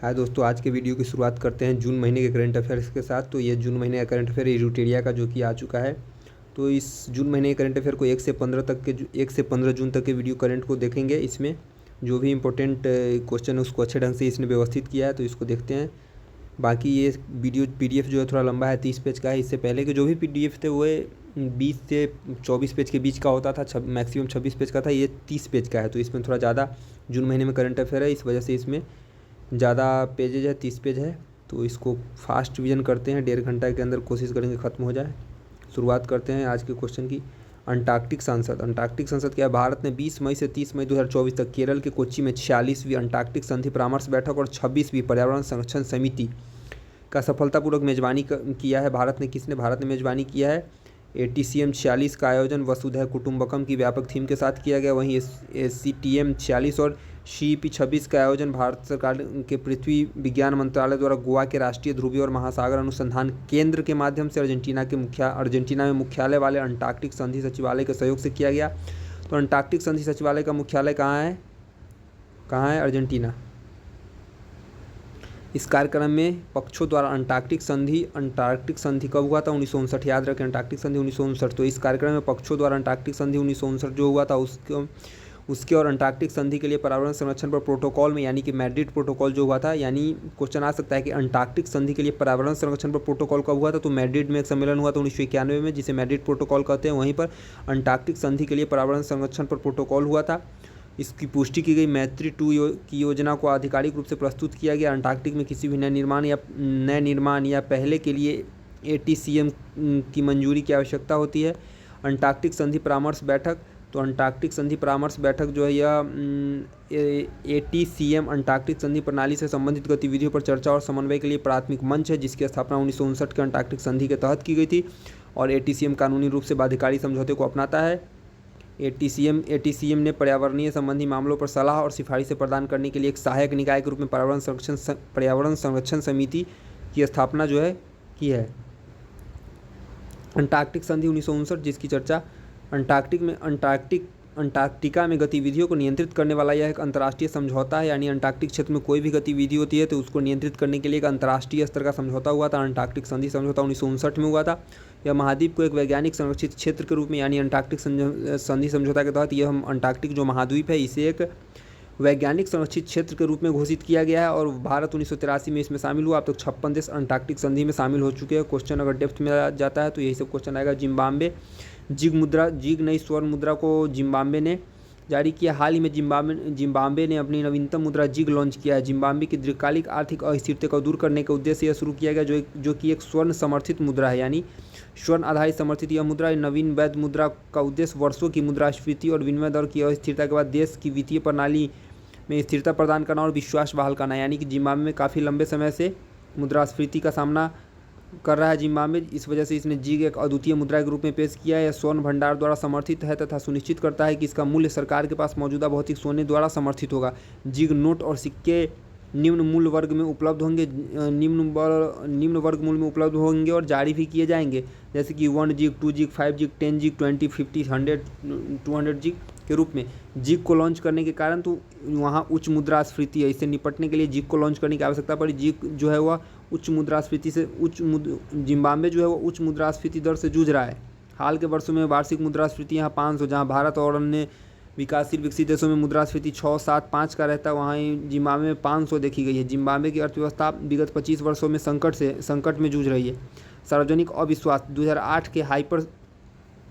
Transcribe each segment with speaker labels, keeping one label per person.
Speaker 1: हाय दोस्तों, आज के वीडियो की शुरुआत करते हैं जून महीने के करंट अफेयर्स के साथ। तो ये जून महीने का करंट अफेयर इरूटेरिया का जो कि आ चुका है। तो इस जून महीने के करंट अफेयर को 1 से 15 जून तक के वीडियो करंट को देखेंगे। इसमें जो भी इंपॉर्टेंट क्वेश्चन है उसको अच्छे ढंग से इसने व्यवस्थित किया है, तो इसको देखते हैं। बाकी ये वीडियो PDF जो है थोड़ा लंबा है, 30 पेज का है। इससे पहले के जो भी PDF थे वो 20 से 24 पेज के बीच का होता था, मैक्सिमम 26 पेज का था। ये 30 पेज का है, तो इसमें थोड़ा ज़्यादा जून महीने में करंट अफेयर है, इस वजह से इसमें ज़्यादा पेजेज है, 30 पेज है। तो इसको फास्ट रिवीजन करते हैं, 1.5 घंटा के अंदर कोशिश करेंगे ख़त्म हो जाए। शुरुआत करते हैं आज के क्वेश्चन की। अंटार्कटिक संसद क्या है? भारत ने 20 मई से 30 मई 2024 तक केरल के कोच्चि में 46वीं अंटार्कटिक संधि परामर्श बैठक और 26वीं पर्यावरण संरक्षण समिति का सफलतापूर्वक मेजबानी किया है। भारत ने मेजबानी किया है। ATCM 46 का आयोजन वसुधैव कुटुंबकम की व्यापक थीम के साथ किया गया। वहीं SCTM 46 और CEP 26 का आयोजन भारत सरकार के पृथ्वी विज्ञान मंत्रालय द्वारा गोवा के राष्ट्रीय ध्रुवीय और महासागर अनुसंधान केंद्र के माध्यम से अर्जेंटीना में मुख्यालय वाले अंटार्कटिक संधि सचिवालय के सहयोग से किया गया। तो अंटार्कटिक संधि सचिवालय का मुख्यालय कहाँ है? अर्जेंटीना। इस कार्यक्रम में पक्षों द्वारा अंटार्कटिक संधि कब हुआ था? 1959। याद रखें, अंटार्कटिक संधि 1959। तो इस कार्यक्रम में पक्षों द्वारा अंटार्कटिक संधि 1959 जो हुआ था उसके और अंटार्कटिक संधि के लिए पर्यावरण संरक्षण पर प्रोटोकॉल में, यानी कि मैड्रिड प्रोटोकॉल जो हुआ था। यानी क्वेश्चन आ सकता है कि अंटार्कटिक संधि के लिए पर्यावरण संरक्षण पर प्रोटोकॉल कब हुआ था? तो मैड्रिड में एक सम्मेलन हुआ था 1991 में, जिसे मैड्रिड प्रोटोकॉल कहते हैं। वहीं पर अंटार्कटिक संधि के लिए पर्यावरण संरक्षण पर प्रोटोकॉल हुआ था। इसकी पुष्टि की गई। मैत्री 2 की योजना को आधिकारिक रूप से प्रस्तुत किया गया। अंटार्कटिक में किसी भी नए निर्माण या पहले के लिए ATCM की मंजूरी की आवश्यकता होती है। अंटार्कटिक संधि परामर्श बैठक, तो अंटार्कटिक संधि परामर्श बैठक जो है यह ATCM अंटार्कटिक संधि प्रणाली से संबंधित गतिविधियों पर चर्चा और समन्वय के लिए प्राथमिक मंच है, जिसकी स्थापना 1959 के अंटार्कटिक संधि के तहत की गई थी। और ATCM कानूनी रूप से बाध्यकारी समझौते को अपनाता है। ATCM ने पर्यावरणीय संबंधी मामलों पर सलाह और सिफारिशें प्रदान करने के लिए एक सहायक निकाय के रूप में पर्यावरण संरक्षण समिति की स्थापना जो है की है। अंटार्कटिक संधि 1959, जिसकी चर्चा अंटार्कटिका में गतिविधियों को नियंत्रित करने वाला यह एक अंतर्राष्ट्रीय समझौता है। यानी अंटार्कटिक क्षेत्र में कोई भी गतिविधि होती है तो उसको नियंत्रित करने के लिए एक अंतर्राष्ट्रीय स्तर का समझौता हुआ था। अंटार्कटिक संधि समझौता 1959 में हुआ था। यह महाद्वीप को एक वैज्ञानिक संरक्षित क्षेत्र के रूप में, यानी अंटार्कटिक संधि समझौता के तहत यह अंटार्कटिक जो महाद्वीप है इसे एक वैज्ञानिक संरक्षित क्षेत्र के रूप में घोषित किया गया है। और भारत 1983 में इसमें शामिल हुआ। अब तक 56 देश अंटार्कटिक संधि में शामिल हो चुके हैं। क्वेश्चन अगर डेप्थ में जाता है तो यही सब क्वेश्चन आएगा। जिम्बाब्वे जिग नई स्वर्ण मुद्रा को जिम्बाब्वे ने जारी किया। हाल ही में जिम्बाब्वे ने अपनी नवीनतम मुद्रा जिग लॉन्च किया है। जिम्बाब्वे की दीर्घकालिक आर्थिक अस्थिरता को दूर करने के उद्देश्य यह शुरू किया गया, जो कि एक स्वर्ण समर्थित मुद्रा है। यानी स्वर्ण आधारित समर्थित यह मुद्रा नवीन वैध मुद्रा का उद्देश्य वर्षों की मुद्रास्फीति और विनिमय दर की अस्थिरता के बाद देश की वित्तीय प्रणाली में स्थिरता प्रदान करना और विश्वास बहाल करना। यानी कि जिम्बाब्वे में काफ़ी लंबे समय से मुद्रास्फीति का सामना कर रहा है जिम्बाब्वे। इस वजह से इसने जिग एक अद्वितीय मुद्रा के रूप में पेश किया है। यह स्वर्ण भंडार द्वारा समर्थित है तथा सुनिश्चित करता है कि इसका मूल्य सरकार के पास मौजूदा भौतिक सोने द्वारा समर्थित होगा। जिग नोट और सिक्के निम्न वर्ग वर्ग में उपलब्ध होंगे और जारी भी किए जाएंगे, जैसे कि 1 जिग, 2 जिग, 5 जिग, 10 जिग, 20, 50, 100, 200 जिग के रूप में। जिग को लॉन्च करने के कारण तो वहाँ उच्च मुद्रास्फीति है, इससे निपटने के लिए जिग को लॉन्च करने की आवश्यकता पड़ी। जिग जो है वह जिम्बाब्वे जो है वो उच्च मुद्रास्फीति दर से जूझ रहा है। हाल के वर्षों में वार्षिक मुद्रास्फीति यहाँ 500, जहाँ भारत और अन्य विकासशील विकसित देशों में मुद्रास्फीति 6, 7, 5 का रहता है, वहाँ जिम्बाब्वे में 500 देखी गई है। जिम्बाब्वे की अर्थव्यवस्था विगत 25 वर्षों में संकट में जूझ रही है। सार्वजनिक अविश्वास 2008 के हाइपर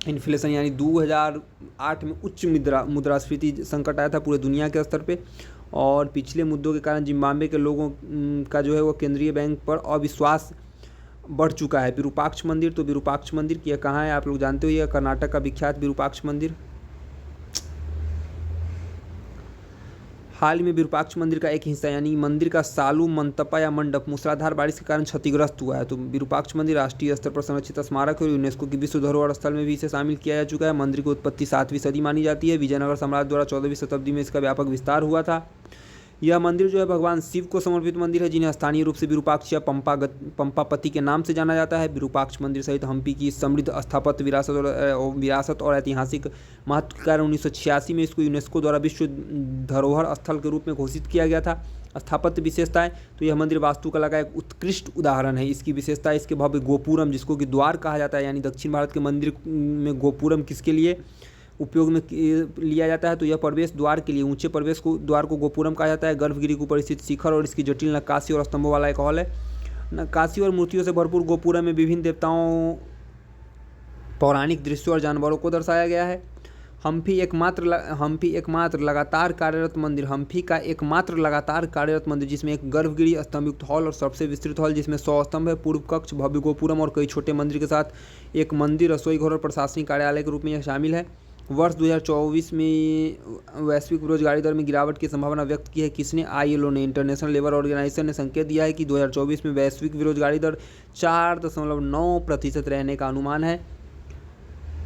Speaker 1: इन्फ्लेशन, यानी 2008 में उच्च मुद्रास्फीति संकट आया था पूरे दुनिया के स्तर पे। और पिछले मुद्दों के कारण जिम्बाब्वे के लोगों का जो है वो केंद्रीय बैंक पर अविश्वास बढ़ चुका है। विरूपाक्ष मंदिर, तो विरूपाक्ष मंदिर की कहाँ है आप लोग जानते हो? यह कर्नाटक का विख्यात विरूपाक्ष मंदिर। हाल ही में विरूपाक्ष मंदिर का एक हिस्सा, यानी मंदिर का सालू मंटपा या मंडप मूसलाधार बारिश के कारण क्षतिग्रस्त हुआ है। तो विरूपाक्ष मंदिर राष्ट्रीय स्तर पर संरक्षित स्मारक है और यूनेस्को की विश्व धरोहर स्थल में भी इसे शामिल किया जा चुका है। मंदिर की उत्पत्ति 7वीं सदी मानी जाती है। विजयनगर सम्राट द्वारा 14वीं शताब्दी में इसका व्यापक विस्तार हुआ था। यह मंदिर जो है भगवान शिव को समर्पित मंदिर है, जिन्हें स्थानीय रूप से विरूपाक्ष या पंपापति के नाम से जाना जाता है। विरूपाक्ष मंदिर सहित हम्पी की समृद्ध स्थापत्य विरासत और ऐतिहासिक महत्व के कारण 1986 में इसको यूनेस्को द्वारा विश्व धरोहर स्थल के रूप में घोषित किया गया था। स्थापत्य विशेषताएं, तो यह मंदिर वास्तुकला का एक उत्कृष्ट उदाहरण है। इसकी विशेषता इसके भव्य गोपुरम, जिसको कि द्वार कहा जाता है, यानी दक्षिण भारत के मंदिर में गोपुरम किसके लिए उपयोग में लिया जाता है, तो यह प्रवेश द्वार के लिए, ऊंचे प्रवेश को द्वार को गोपुरम कहा जाता है। गर्भगिरी के ऊपर स्थित शिखर और इसकी जटिल नक्काशी और स्तंभों वाला एक हॉल है। नक्काशी और मूर्तियों से भरपूर गोपुरम में विभिन्न देवताओं, पौराणिक दृश्यों और जानवरों को दर्शाया गया है। हम्फी का एकमात्र लगातार कार्यरत मंदिर, जिसमें एक गर्भगिरी, स्तंभयुक्त हॉल और सबसे विस्तृत हॉल जिसमें 100 स्तंभ है, पूर्व कक्ष, भव्य गोपुरम और कई छोटे मंदिर के साथ एक मंदिर, रसोई घर और प्रशासनिक कार्यालय के रूप में यह शामिल है। वर्ष 2024 में वैश्विक बेरोजगारी दर में गिरावट की संभावना व्यक्त की है। किसने? ILO ने, इंटरनेशनल लेबर ऑर्गेनाइजेशन ने संकेत दिया है कि 2024 में वैश्विक बेरोजगारी दर 4.9% रहने का अनुमान है,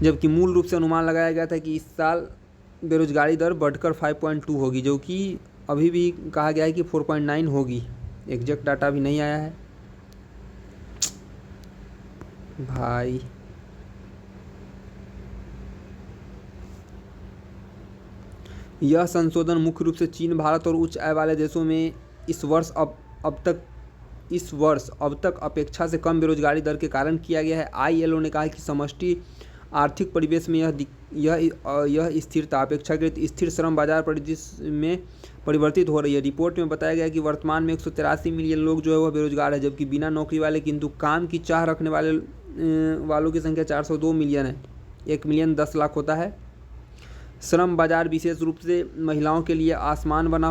Speaker 1: जबकि मूल रूप से अनुमान लगाया गया था कि इस साल बेरोजगारी दर बढ़कर 5.2 होगी, जो कि अभी भी कहा गया है कि 4.9 होगी। एग्जैक्ट डाटा अभी नहीं आया है भाई। यह संशोधन मुख्य रूप से चीन, भारत और उच्च आय वाले देशों में इस वर्ष अब तक अपेक्षा से कम बेरोजगारी दर के कारण किया गया है। ILO ने कहा कि समष्टि आर्थिक परिवेश में यह स्थिरता अपेक्षाकृत स्थिर श्रम बाजार परिदृश्य में परिवर्तित हो रही है। रिपोर्ट में बताया गया कि वर्तमान में 183 मिलियन लोग जो है वह बेरोजगार है, जबकि बिना नौकरी वाले किंतु काम की चाह रखने वालों की संख्या 402 मिलियन है। 1 मिलियन 10 लाख होता है। श्रम बाजार विशेष रूप से महिलाओं के लिए असमान बना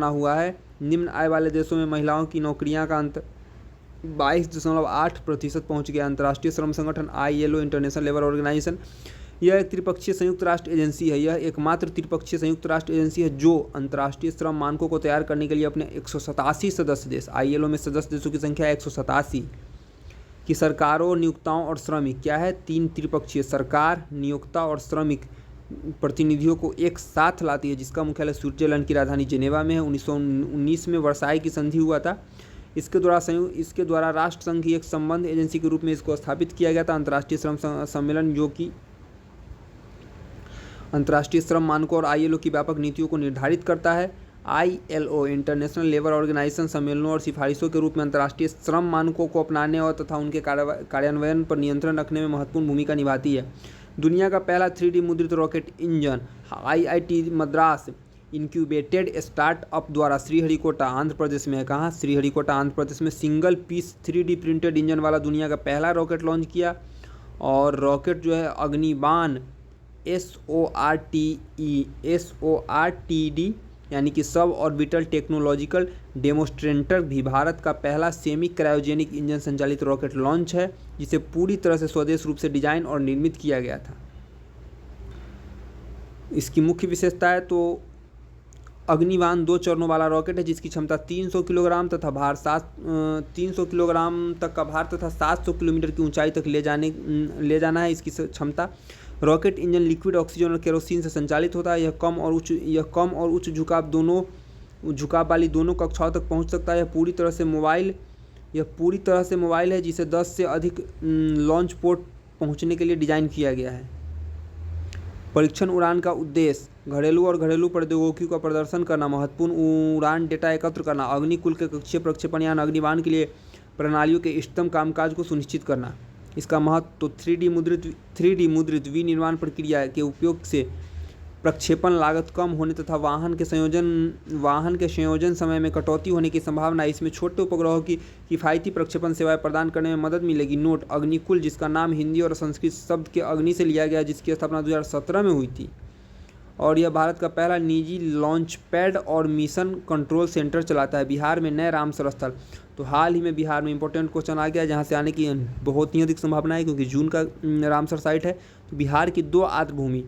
Speaker 1: हुआ है। निम्न आय वाले देशों में महिलाओं की नौकरियां का अंतर 22.8% पहुंच गया। अंतर्राष्ट्रीय श्रम संगठन ILO, इंटरनेशनल लेबर ऑर्गेनाइजेशन, यह एक त्रिपक्षीय संयुक्त राष्ट्र एजेंसी है। यह एकमात्र त्रिपक्षीय संयुक्त राष्ट्र एजेंसी है जो अंतर्राष्ट्रीय श्रम मानकों को तैयार करने के लिए अपने 187 सदस्य देश, ILO में सदस्य देशों की संख्या 187 की सरकारों, नियोक्ताओं और श्रमिक क्या है 3 त्रिपक्षीय सरकार, नियोक्ता और श्रमिक प्रतिनिधियों को एक साथ लाती है, जिसका मुख्यालय स्विट्जरलैंड की राजधानी जेनेवा में है। 1919 में वर्साई की संधि हुआ था। इसके द्वारा राष्ट्र संघ की एक संबंध एजेंसी के रूप में इसको स्थापित किया गया था। अंतर्राष्ट्रीय श्रम सम्मेलन, जो कि अंतर्राष्ट्रीय श्रम मानकों और ILO की व्यापक नीतियों को निर्धारित करता है। ILO, इंटरनेशनल लेबर ऑर्गेनाइजेशन, सम्मेलनों और सिफारिशों के रूप में अंतर्राष्ट्रीय श्रम मानकों को अपनाने और तथा उनके कार्यान्वयन पर नियंत्रण रखने में महत्वपूर्ण भूमिका निभाती है। दुनिया का पहला 3D मुद्रित rocket engine IIT Madras incubated startup द्वारा श्रीहरिकोटा आंध्र प्रदेश में है। कहाँ? श्रीहरिकोटा आंध्र प्रदेश में single piece 3D printed engine वाला दुनिया का पहला रॉकेट लॉन्च किया। और रॉकेट जो है अग्निबाण SORTD यानी कि सब ऑर्बिटल टेक्नोलॉजिकल डेमोस्ट्रेटर भी भारत का पहला सेमी क्रायोजेनिक इंजन संचालित रॉकेट लॉन्च है, जिसे पूरी तरह से स्वदेश रूप से डिजाइन और निर्मित किया गया था। इसकी मुख्य विशेषता है तो अग्निबाण 2 चरणों वाला रॉकेट है, जिसकी क्षमता 300 किलोग्राम तथा भार 300 किलोग्राम तक का भार तथा 700 किलोमीटर की ऊंचाई तक ले जाना है इसकी क्षमता। रॉकेट इंजन लिक्विड ऑक्सीजन और केरोसिन से संचालित होता है। यह कम और उच्च झुकाव वाली दोनों कक्षाओं तक पहुंच सकता है। यह पूरी तरह से मोबाइल है, जिसे 10 से अधिक लॉन्च पोर्ट पहुंचने के लिए डिजाइन किया गया है। परीक्षण उड़ान का उद्देश्य घरेलू प्रौद्योगिकी का प्रदर्शन करना, महत्वपूर्ण उड़ान डेटा एकत्र करना, अग्निकुल के कक्षीय प्रक्षेपण यान अग्निबाण के लिए प्रणालियों के इष्टतम कामकाज को सुनिश्चित करना। इसका महत्व तो 3D मुद्रित विनिर्माण प्रक्रिया के उपयोग से प्रक्षेपण लागत कम होने तथा वाहन के संयोजन समय में कटौती होने की संभावना। इसमें छोटे उपग्रहों की किफ़ायती प्रक्षेपण सेवाएं प्रदान करने में मदद मिलेगी। नोट: अग्निकुल, जिसका नाम हिंदी और संस्कृत शब्द के अग्नि से लिया गया, जिसकी स्थापना 2017 में हुई थी, और यह भारत का पहला निजी लॉन्च पैड और मिशन कंट्रोल सेंटर चलाता है। बिहार में नए रामसर स्थल, तो हाल ही में बिहार में इंपॉर्टेंट क्वेश्चन आ गया, जहाँ से आने की बहुत ही अधिक संभावना है, क्योंकि जून का रामसर साइट है। तो बिहार की 2 आर्द्रभूमि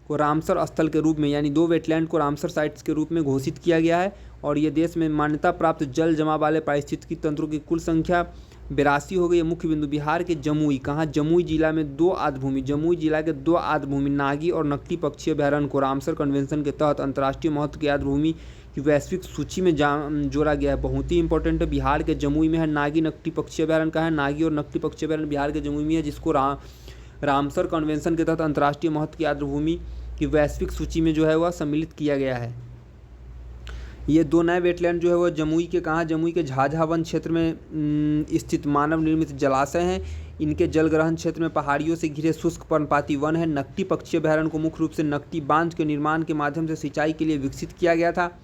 Speaker 1: को रामसर स्थल के रूप में, यानी 2 वेटलैंड को रामसर साइट्स के रूप में घोषित किया गया है। और ये देश में मान्यता प्राप्त जल जमाव वाले पारिस्थितिकी तंत्रों की कुल संख्या 82 हो गई। मुख्य बिंदु बिहार के जमुई, कहाँ? जमुई जिला में 2 आर्द्रभूमि, जमुई जिला के 2 आर्द्रभूमि नागी और नकटी पक्षी अभयारण्य को रामसर कन्वेंशन के तहत अंतर्राष्ट्रीय महत्व की आर्द्रभूमि की वैश्विक सूची में जोड़ा गया है। बहुत ही इंपॉर्टेंट है। बिहार के जमुई में है। नागी नकटी पक्षी अभयारण्य कहाँ है? नागी और नकटी पक्षी अभयारण्य बिहार के जमुई में है, जिसको रामसर कन्वेंशन के तहत अंतर्राष्ट्रीय महत्व की आर्द्रभूमि की वैश्विक सूची में जो है वह सम्मिलित किया गया है। ये 2 नए वेटलैंड जो है वो जमुई के कहाँ, जमुई के झाझा वन क्षेत्र में स्थित मानव निर्मित जलाशय हैं। इनके जलग्रहण क्षेत्र में पहाड़ियों से घिरे शुष्क पर्णपाती वन है। नकटी पक्षी अभयारण्य को मुख्य रूप से नकटी बांध के निर्माण के माध्यम से सिंचाई के लिए विकसित किया गया था।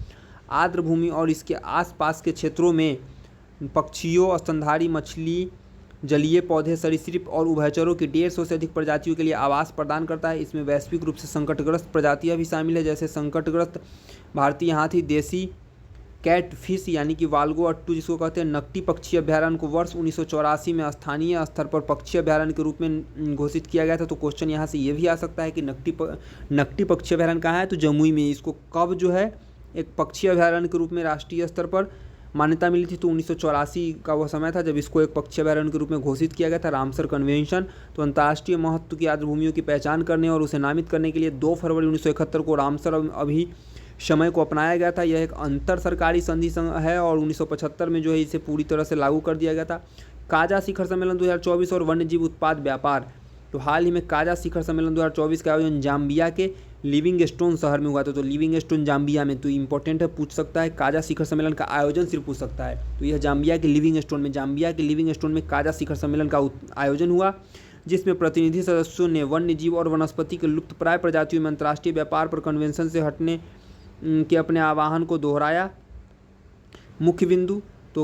Speaker 1: आर्द्र भूमि और इसके आसपास के क्षेत्रों में पक्षियों, स्तनधारी मछली, जलीय पौधे, सरीसृप और उभयचरों की 150 से अधिक प्रजातियों के लिए आवास प्रदान करता है। इसमें वैश्विक रूप से संकटग्रस्त प्रजातियां भी शामिल है, जैसे संकटग्रस्त भारतीय हाथी, देसी कैटफिश यानी कि वाल्गो अट्टू जिसको कहते हैं। नकटी पक्षी अभयारण्य को वर्ष 1984 में स्थानीय स्तर पर पक्षी अभयारण्य के रूप में घोषित किया गया था। तो क्वेश्चन यहाँ से ये भी आ सकता है कि नकटी पक्षी अभयारण्य कहाँ है, तो जमुई में। इसको कब जो है एक पक्षी अभयारण्य के रूप में राष्ट्रीय स्तर पर मान्यता मिली थी, तो 1984 का वह समय था जब इसको एक पक्षी अभयारण्य के रूप में घोषित किया गया था, रामसर कन्वेंशन। तो अंतर्राष्ट्रीय महत्व की आर्द्र भूमियों की पहचान करने और उसे नामित करने के लिए 2 फरवरी 1971 को रामसर अभी समय को अपनाया गया था। यह एक अंतर सरकारी संधि है और 1975 में जो है इसे पूरी तरह से लागू कर दिया गया था। काजा शिखर सम्मेलन 2024 और वन्यजीव उत्पाद व्यापार, तो हाल ही में काजा शिखर सम्मेलन 2024 का आयोजन जाम्बिया के लिविंगस्टोन शहर में हुआ था। तो लिविंगस्टोन जाम्बिया में, तो इंपॉर्टेंट है, पूछ सकता है। काजा शिखर सम्मेलन का आयोजन सिर्फ पूछ सकता है, तो यह जाम्बिया के लिविंगस्टोन में काजा शिखर सम्मेलन का आयोजन हुआ, जिसमें प्रतिनिधि सदस्यों ने वन्यजीव और वनस्पति के लुप्तप्राय प्रजातियों में अंतर्राष्ट्रीय व्यापार पर कन्वेंशन से हटने के अपने आह्वान को दोहराया। मुख्य बिंदु तो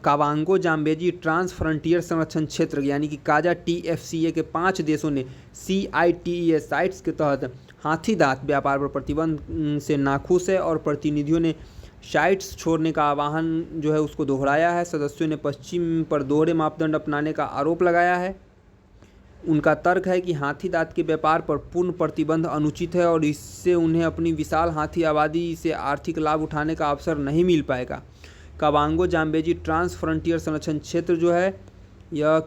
Speaker 1: कावांगो जाम्बेजी ट्रांस फ्रंटियर संरक्षण क्षेत्र यानी कि काजा TFCA के 5 देशों ने CITES साइट्स के तहत हाथी दांत व्यापार पर प्रतिबंध से नाखुश है और प्रतिनिधियों ने साइट्स छोड़ने का आह्वान जो है उसको दोहराया है। सदस्यों ने पश्चिम पर दोहरे मापदंड अपनाने का आरोप लगाया है। उनका तर्क है कि हाथी दांत के व्यापार पर पूर्ण प्रतिबंध अनुचित है और इससे उन्हें अपनी विशाल हाथी आबादी से आर्थिक लाभ उठाने का अवसर नहीं मिल पाएगा। कावांगो जाम्बेजी ट्रांस फ्रंटियर संरक्षण क्षेत्र जो है, यह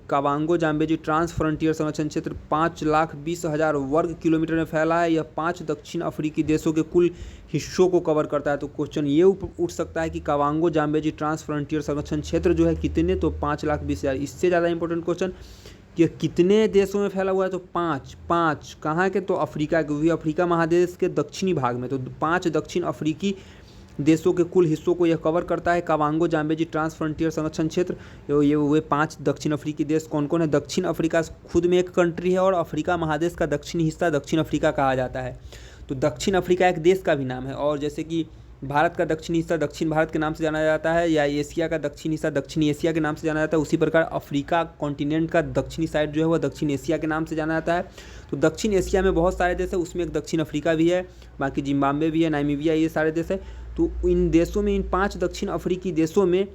Speaker 1: कावांगो जाम्बेजी ट्रांस फ्रंटियर संरक्षण क्षेत्र 5,20,000 वर्ग किलोमीटर में फैला है। यह 5 दक्षिण अफ्रीकी देशों के कुल हिस्सों को कवर करता है। तो क्वेश्चन ये उठ सकता है कि कावांगो जाम्बेजी ट्रांस फ्रंटियर संरक्षण क्षेत्र जो है कितने, तो 5,20,000। इससे ज़्यादा इंपॉर्टेंट क्वेश्चन कि कितने देशों में फैला हुआ है, तो 5 कहाँ के, तो अफ्रीका के, क्योंकि अफ्रीका महादेश के दक्षिणी भाग में, तो 5 दक्षिण अफ्रीकी देशों के कुल हिस्सों को यह कवर करता है कावांगो जाम्बेजी ट्रांस फ्रंटियर संरक्षण क्षेत्र। ये वे 5 दक्षिण अफ्रीकी देश कौन कौन है? दक्षिण अफ्रीका खुद में एक कंट्री है और अफ्रीका महादेश का दक्षिणी हिस्सा दक्षिण अफ्रीका कहा जाता है। तो दक्षिण अफ्रीका एक देश का भी नाम है। और जैसे कि भारत का दक्षिणी हिस्सा दक्षिण भारत के नाम से जाना जाता है, या एशिया का दक्षिणी हिस्सा दक्षिणी एशिया के नाम से जाना जाता है, उसी प्रकार अफ्रीका कॉन्टिनेंट का दक्षिणी साइड जो है वह दक्षिण एशिया के नाम से जाना जाता है। तो दक्षिण एशिया में बहुत सारे देश है, उसमें एक दक्षिण अफ्रीका भी है, बाकी जिम्बाब्वे भी है, नामीबिया, ये सारे देश है। तो इन देशों में, इन 5 दक्षिण अफ्रीकी देशों में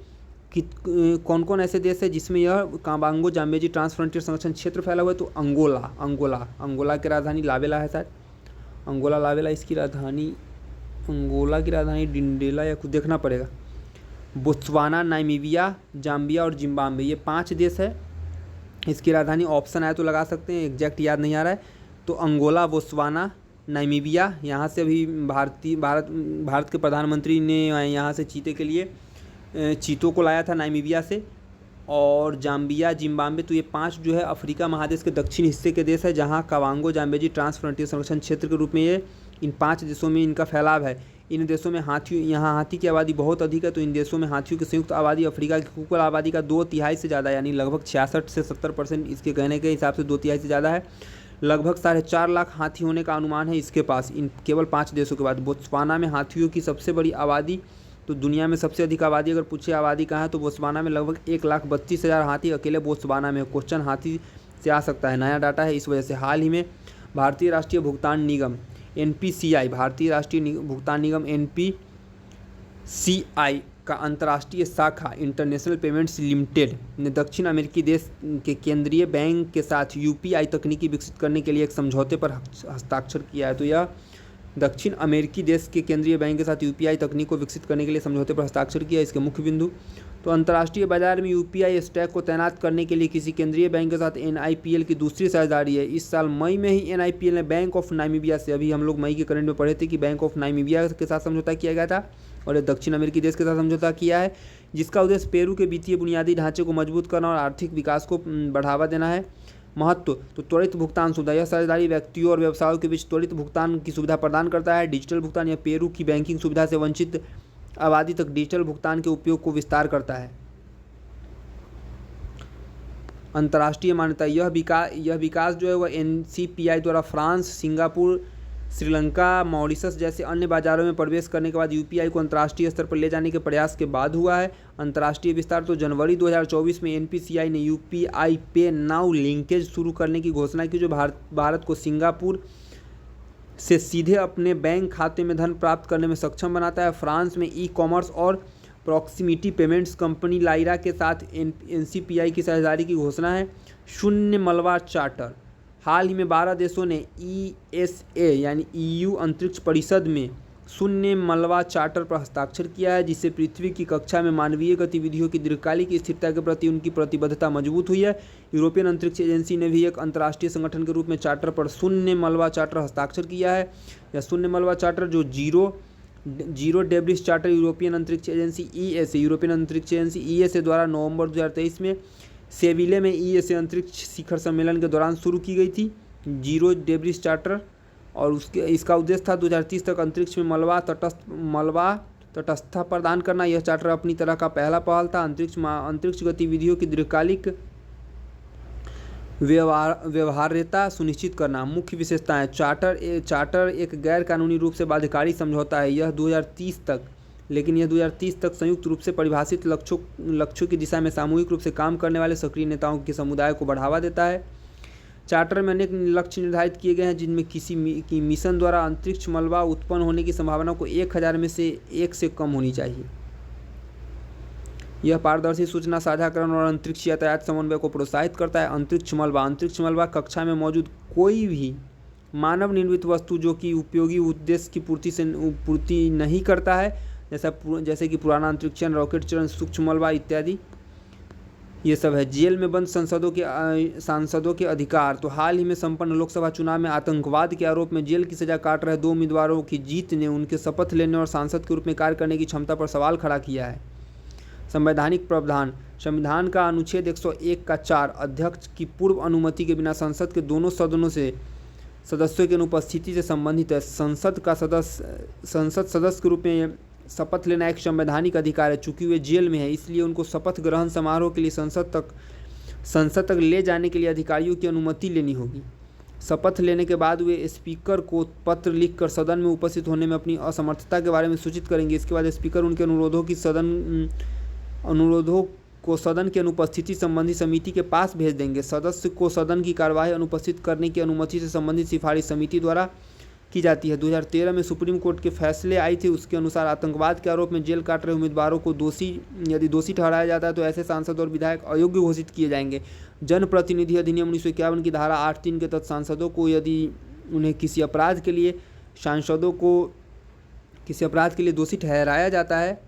Speaker 1: कौन कौन ऐसे देश है जिसमें यह कावांगो जाम्बेजी ट्रांस फ्रंटियर संरक्षण क्षेत्र फैला हुआ है? तो अंगोला की राजधानी लावेला है शायद, लावेला इसकी राजधानी, अंगोला की राजधानी डिंडेला या कुछ देखना पड़ेगा। बोत्सवाना, नामीबिया, जाम्बिया और जिम्बाब्वे, ये 5 देश है। इसकी राजधानी ऑप्शन आए तो लगा सकते हैं, एग्जैक्ट याद नहीं आ रहा है। तो अंगोला, बोत्सवाना, नामीबिया, यहाँ से अभी भारत के प्रधानमंत्री ने यहाँ से चीते के लिए चीतों को लाया था नामीबिया से। और जाम्बिया, जिम्बाब्वे, तो ये 5 जो है अफ्रीका महादेश के दक्षिण हिस्से के देश है, जहाँ कावांगो जाम्बेजी ट्रांस फ्रंटियर संरक्षण क्षेत्र के रूप में ये इन 5 देशों में इनका फैलाव है। इन देशों में हाथी की आबादी बहुत अधिक है। तो इन देशों में हाथियों की संयुक्त आबादी अफ्रीका की कुल आबादी का 2/3 से ज़्यादा, यानी लगभग 66 से 70% इसके कहने के हिसाब से 2/3 से ज़्यादा है। लगभग 4.5 लाख हाथी होने का अनुमान है इसके पास, इन केवल 5 देशों के बाद। बोत्सवाना में हाथियों की सबसे बड़ी आबादी, तो दुनिया में सबसे अधिक आबादी अगर पूछे आबादी कहाँ है, तो बोत्सवाना में लगभग 1,32,000 हाथी अकेले बोत्सवाना में। क्वेश्चन हाथी से आ सकता है, नया डाटा है, इस वजह से। हाल ही में भारतीय राष्ट्रीय भुगतान निगम NPCI, भारतीय राष्ट्रीय भुगतान निगम NPCI का अंतर्राष्ट्रीय शाखा इंटरनेशनल पेमेंट्स लिमिटेड ने दक्षिण अमेरिकी देश के केंद्रीय बैंक के साथ UPI तकनीकी विकसित करने के लिए एक समझौते पर हस्ताक्षर किया है। तो यह दक्षिण अमेरिकी देश के केंद्रीय बैंक के साथ UPI तकनीक को विकसित करने के लिए समझौते पर हस्ताक्षर किया है। इसके मुख्य बिंदु, तो अंतर्राष्ट्रीय बाजार में UPI स्टैक को तैनात करने के लिए किसी केंद्रीय बैंक के साथ NIPL की दूसरी साझेदारी है। इस साल मई में ही NIPL ने बैंक ऑफ नामीबिया से, अभी हम लोग मई के करंट में पढ़े थे कि बैंक ऑफ नामीबिया के साथ समझौता किया गया था और दक्षिण अमेरिकी देश के साथ समझौता किया है, जिसका उद्देश्य पेरू के वित्तीय बुनियादी ढांचे को मजबूत करना और आर्थिक विकास को बढ़ावा देना है। महत्व, तो त्वरित भुगतान सुविधा, यह साझेदारी व्यक्तियों और व्यवसायों के बीच त्वरित भुगतान की सुविधा प्रदान करता है। डिजिटल भुगतान, यह पेरू की बैंकिंग सुविधा से वंचित आबादी तक डिजिटल भुगतान के उपयोग को विस्तार करता है। अंतर्राष्ट्रीय मान्यता, यह विकास जो है वह NCPI द्वारा फ्रांस, सिंगापुर, श्रीलंका, मॉरिशस जैसे अन्य बाजारों में प्रवेश करने के बाद UPI को अंतर्राष्ट्रीय स्तर पर ले जाने के प्रयास के बाद हुआ है। अंतर्राष्ट्रीय विस्तार, तो जनवरी 2024 में NPCI ने UPI पे नाउ लिंकेज शुरू करने की घोषणा की, जो भारत को सिंगापुर से सीधे अपने बैंक खाते में धन प्राप्त करने में सक्षम बनाता है। फ्रांस में ई-कॉमर्स और प्रॉक्सिमिटी पेमेंट्स कंपनी लाइरा के साथ NCPI की साझेदारी की घोषणा है। शून्य मलबा चार्टर, हाल ही में 12 देशों ने ESA यानी EU अंतरिक्ष परिषद में शून्य मलबा चार्टर पर हस्ताक्षर किया है, जिससे पृथ्वी की कक्षा में मानवीय गतिविधियों की दीर्घकालिक स्थिरता के प्रति उनकी प्रतिबद्धता मजबूत हुई है। यूरोपियन अंतरिक्ष एजेंसी ने भी एक अंतर्राष्ट्रीय संगठन के रूप में चार्टर पर शून्य मलबा चार्टर हस्ताक्षर किया है। यह शून्य मलबा चार्टर, जो जीरो डेब्रिस चार्टर, यूरोपियन अंतरिक्ष एजेंसी ESA द्वारा नवंबर 2023 में सेविले में ESA अंतरिक्ष शिखर सम्मेलन के दौरान शुरू की गई थी। जीरो डेब्रिस चार्टर और इसका उद्देश्य था 2030 तक अंतरिक्ष में मलबा तटस्थता प्रदान करना। यह चार्टर अपनी तरह का पहला पहल था। अंतरिक्ष गतिविधियों की दीर्घकालिक व्यवहार्यता सुनिश्चित करना। मुख्य विशेषताएं, चार्टर एक गैर कानूनी रूप से बाध्यकारी समझौता है। यह 2030 तक संयुक्त रूप से परिभाषित लक्ष्यों की दिशा में सामूहिक रूप से काम करने वाले सक्रिय नेताओं के समुदाय को बढ़ावा देता है। चार्टर में अनेक लक्ष्य निर्धारित किए गए हैं, जिनमें किसी मिशन द्वारा अंतरिक्ष मलबा उत्पन्न होने की संभावना को 1000 में से 1 से कम होनी चाहिए। यह पारदर्शी सूचना साझाकरण और अंतरिक्ष यातायात समन्वय को प्रोत्साहित करता है। अंतरिक्ष मलबा कक्षा में मौजूद कोई भी मानव निर्मित वस्तु जो कि उपयोगी उद्देश्य की पूर्ति नहीं करता है, जैसे कि पुराना अंतरिक्ष यान, रॉकेट चरण, सूक्ष्म मलबा इत्यादि, ये सब है। जेल में बंद सांसदों के अधिकार, तो हाल ही में संपन्न लोकसभा चुनाव में आतंकवाद के आरोप में जेल की सजा काट रहे 2 उम्मीदवारों की जीत ने उनके शपथ लेने और सांसद के रूप में कार्य करने की क्षमता पर सवाल खड़ा किया है। संवैधानिक प्रावधान, संविधान का अनुच्छेद 101 का 4 अध्यक्ष की पूर्व अनुमति के बिना संसद के दोनों सदनों से सदस्यों की अनुपस्थिति से संबंधित है। संसद सदस्य के रूप में शपथ लेना एक संवैधानिक अधिकार है। चूंकि वे जेल में है, इसलिए उनको शपथ ग्रहण समारोह के लिए संसद तक ले जाने के लिए अधिकारियों की अनुमति लेनी होगी। शपथ लेने के बाद वे स्पीकर को पत्र लिखकर सदन में उपस्थित होने में अपनी असमर्थता के बारे में सूचित करेंगे। इसके बाद स्पीकर उनके अनुरोधों को सदन की अनुपस्थिति संबंधी समिति के पास भेज देंगे। सदस्य को सदन की कार्यवाही अनुपस्थित करने की अनुमति से संबंधित सिफारिश समिति द्वारा की जाती है। 2013 में सुप्रीम कोर्ट के फैसले आई थी। उसके अनुसार आतंकवाद के आरोप में जेल काट रहे उम्मीदवारों को यदि दोषी ठहराया जाता है तो ऐसे सांसद और विधायक अयोग्य घोषित किए जाएंगे। जनप्रतिनिधि अधिनियम 1951 की धारा 8(3) के तहत सांसदों को यदि उन्हें किसी अपराध के लिए दोषी ठहराया जाता है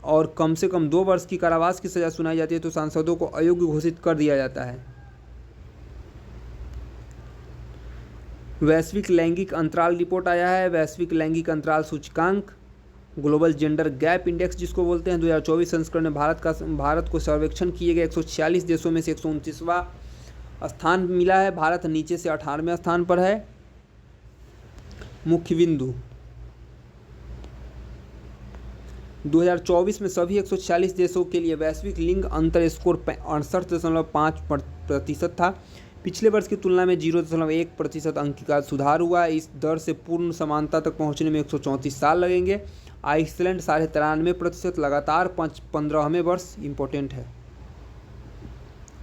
Speaker 1: और कम से कम 2 वर्ष की कारावास की सजा सुनाई जाती है तो सांसदों को अयोग्य घोषित कर दिया जाता है। वैश्विक लैंगिक अंतराल रिपोर्ट आया है। वैश्विक लैंगिक अंतराल सूचकांक, ग्लोबल जेंडर गैप इंडेक्स जिसको बोलते हैं, 2024 संस्करण में भारत को सर्वेक्षण किए गए 146 देशों में से 129वां स्थान मिला है। भारत नीचे से 18वें स्थान पर है। मुख्य बिंदु, 2024 में सभी 146 देशों के लिए वैश्विक लिंग अंतर स्कोर 68.5% था। पिछले वर्ष की तुलना में 0.1% अंक का सुधार हुआ है। इस दर से पूर्ण समानता तक पहुंचने में 134 साल लगेंगे। आइसलैंड 93.5%, लगातार 15वें वर्ष इंपॉर्टेंट है।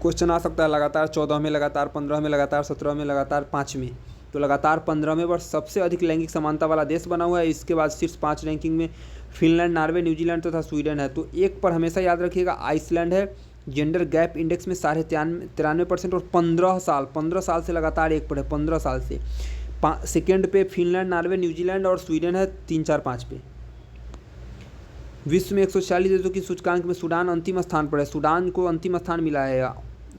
Speaker 1: क्वेश्चन आ सकता है लगातार 14वें, लगातार 15वें, लगातार 17वें, लगातार 5वें। तो लगातार 15वें वर्ष सबसे अधिक लैंगिक समानता वाला देश बना हुआ है। इसके बाद शीर्ष 5 रैंकिंग में फिनलैंड, नॉर्वे, न्यूजीलैंड तथा स्वीडन है। तो एक पर हमेशा याद रखिएगा, आइसलैंड है। जेंडर गैप इंडेक्स में 93% और 15 साल से लगातार एक पर है, 15 साल से। सेकेंड पे फिनलैंड, नॉर्वे, न्यूजीलैंड और स्वीडन है 3, 4, 5 पे। विश्व में 140 देशों की सूचकांक में सूडान अंतिम स्थान पर है। सूडान को अंतिम स्थान मिला है।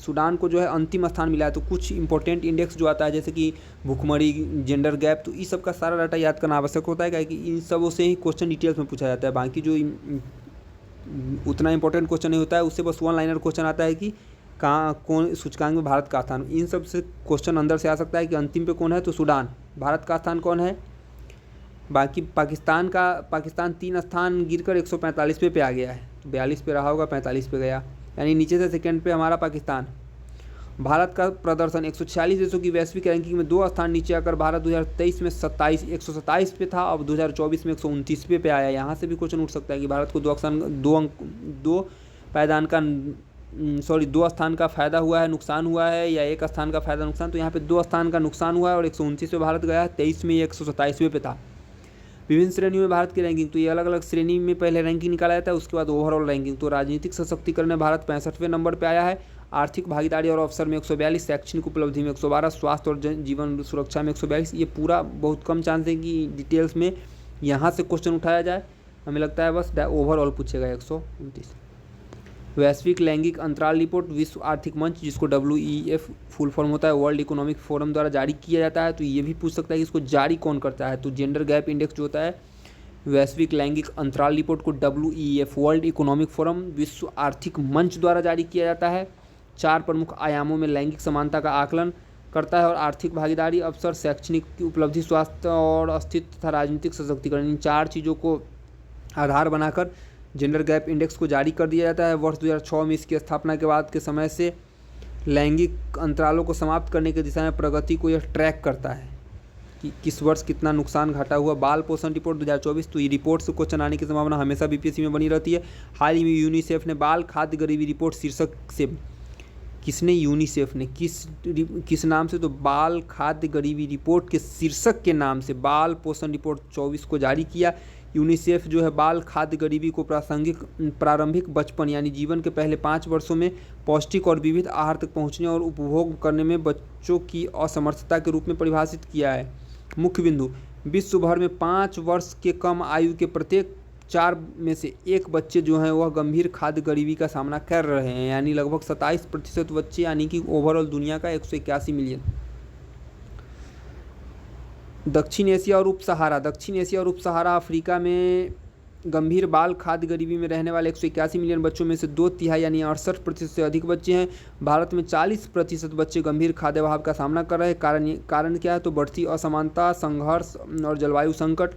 Speaker 1: सूडान को जो है अंतिम स्थान मिला है। तो कुछ इंपॉर्टेंट इंडेक्स जो आता है जैसे कि भुखमरी, जेंडर गैप, तो इस सब का सारा डाटा याद करना आवश्यक होता है, क्योंकि इन सबों से ही क्वेश्चन डिटेल्स में पूछा जाता है। बाकी जो उतना इंपॉर्टेंट क्वेश्चन नहीं होता है, उससे बस 1 लाइनर क्वेश्चन आता है कि कहाँ कौन सूचकांक में भारत का स्थान। इन सब से क्वेश्चन अंदर से आ सकता है कि अंतिम पे कौन है, तो सूडान। भारत का स्थान कौन है, बाकी पाकिस्तान 3 स्थान गिरकर 145वें पे आ गया है, तो 42 पे रहा होगा, 45 पे गया, यानी नीचे से सेकंड पे हमारा पाकिस्तान। भारत का प्रदर्शन 146 देशों की वैश्विक रैंकिंग में 2 स्थान नीचे आकर भारत 2023 में 127 पे था, अब 2024 में 129वें पे आया। यहाँ से भी क्वेश्चन उठ सकता है कि भारत को 2 स्थान का फायदा हुआ है, नुकसान हुआ है, या 1 स्थान का फायदा नुकसान। तो यहाँ पे 2 स्थान का नुकसान हुआ है और 129 पे भारत गया है, 23 में ये 127वें पे था। विभिन्न श्रेणियों में भारत की रैंकिंग, तो ये अलग अलग श्रेणी में पहले रैंकिंग निकाला जाता है, उसके बाद ओवरऑल रैंकिंग। तो राजनीतिक सशक्तिकरण में भारत 65वें नंबर पर आया है, आर्थिक भागीदारी और अवसर में 142, शैक्षणिक उपलब्धि में 112, स्वास्थ्य और जीवन सुरक्षा में 142। ये पूरा बहुत कम चांस है कि डिटेल्स में यहाँ से क्वेश्चन उठाया जाए, हमें लगता है बस ओवरऑल पूछेगा 129। वैश्विक लैंगिक अंतराल रिपोर्ट विश्व आर्थिक मंच, जिसको WEF फुल फॉर्म होता है, वर्ल्ड इकोनॉमिक फोरम द्वारा जारी किया जाता है। तो ये भी पूछ सकता है कि इसको जारी कौन करता है, तो जेंडर गैप इंडेक्स जो होता है वैश्विक लैंगिक अंतराल रिपोर्ट को WEF वर्ल्ड इकोनॉमिक फोरम विश्व आर्थिक मंच द्वारा जारी किया जाता है। 4 प्रमुख आयामों में लैंगिक समानता का आकलन करता है और आर्थिक भागीदारी, अवसर, शैक्षणिक उपलब्धि, स्वास्थ्य और अस्तित्व तथा राजनीतिक सशक्तिकरण, इन 4 चीज़ों को आधार बनाकर जेंडर गैप इंडेक्स को जारी कर दिया जाता है। वर्ष 2006 में इसकी स्थापना के बाद के समय से लैंगिक अंतरालों को समाप्त करने की दिशा में प्रगति को यह ट्रैक करता है कि किस वर्ष कितना नुकसान घाटा हुआ। बाल पोषण रिपोर्ट 2024, तो ये रिपोर्ट से क्वेश्चन आने की संभावना हमेशा BPSC में बनी रहती है। हाल ही में यूनिसेफ ने बाल खाद्य गरीबी रिपोर्ट शीर्षक से, किसने, यूनिसेफ ने, किस नाम से, तो बाल खाद्य गरीबी रिपोर्ट के शीर्षक के नाम से बाल पोषण रिपोर्ट 24 को जारी किया। यूनिसेफ जो है बाल खाद्य गरीबी को प्रारंभिक बचपन यानी जीवन के पहले 5 वर्षों में पौष्टिक और विविध आहार तक पहुंचने और उपभोग करने में बच्चों की असमर्थता के रूप में परिभाषित किया है। मुख्य बिंदु, विश्व भर में 5 वर्ष के कम आयु के प्रत्येक 4 में से 1 बच्चे जो हैं वह गंभीर खाद्य गरीबी का सामना कर रहे हैं, यानी लगभग 27% बच्चे, यानी कि ओवरऑल दुनिया का 181 मिलियन। दक्षिण एशिया और उप सहारा अफ्रीका में गंभीर बाल खाद्य गरीबी में रहने वाले 181 मिलियन बच्चों में से 2/3 यानी 68% से अधिक बच्चे हैं। भारत में 40% बच्चे गंभीर खाद्य अभाव का सामना कर रहे हैं। कारण क्या है, तो बढ़ती असमानता, संघर्ष और जलवायु संकट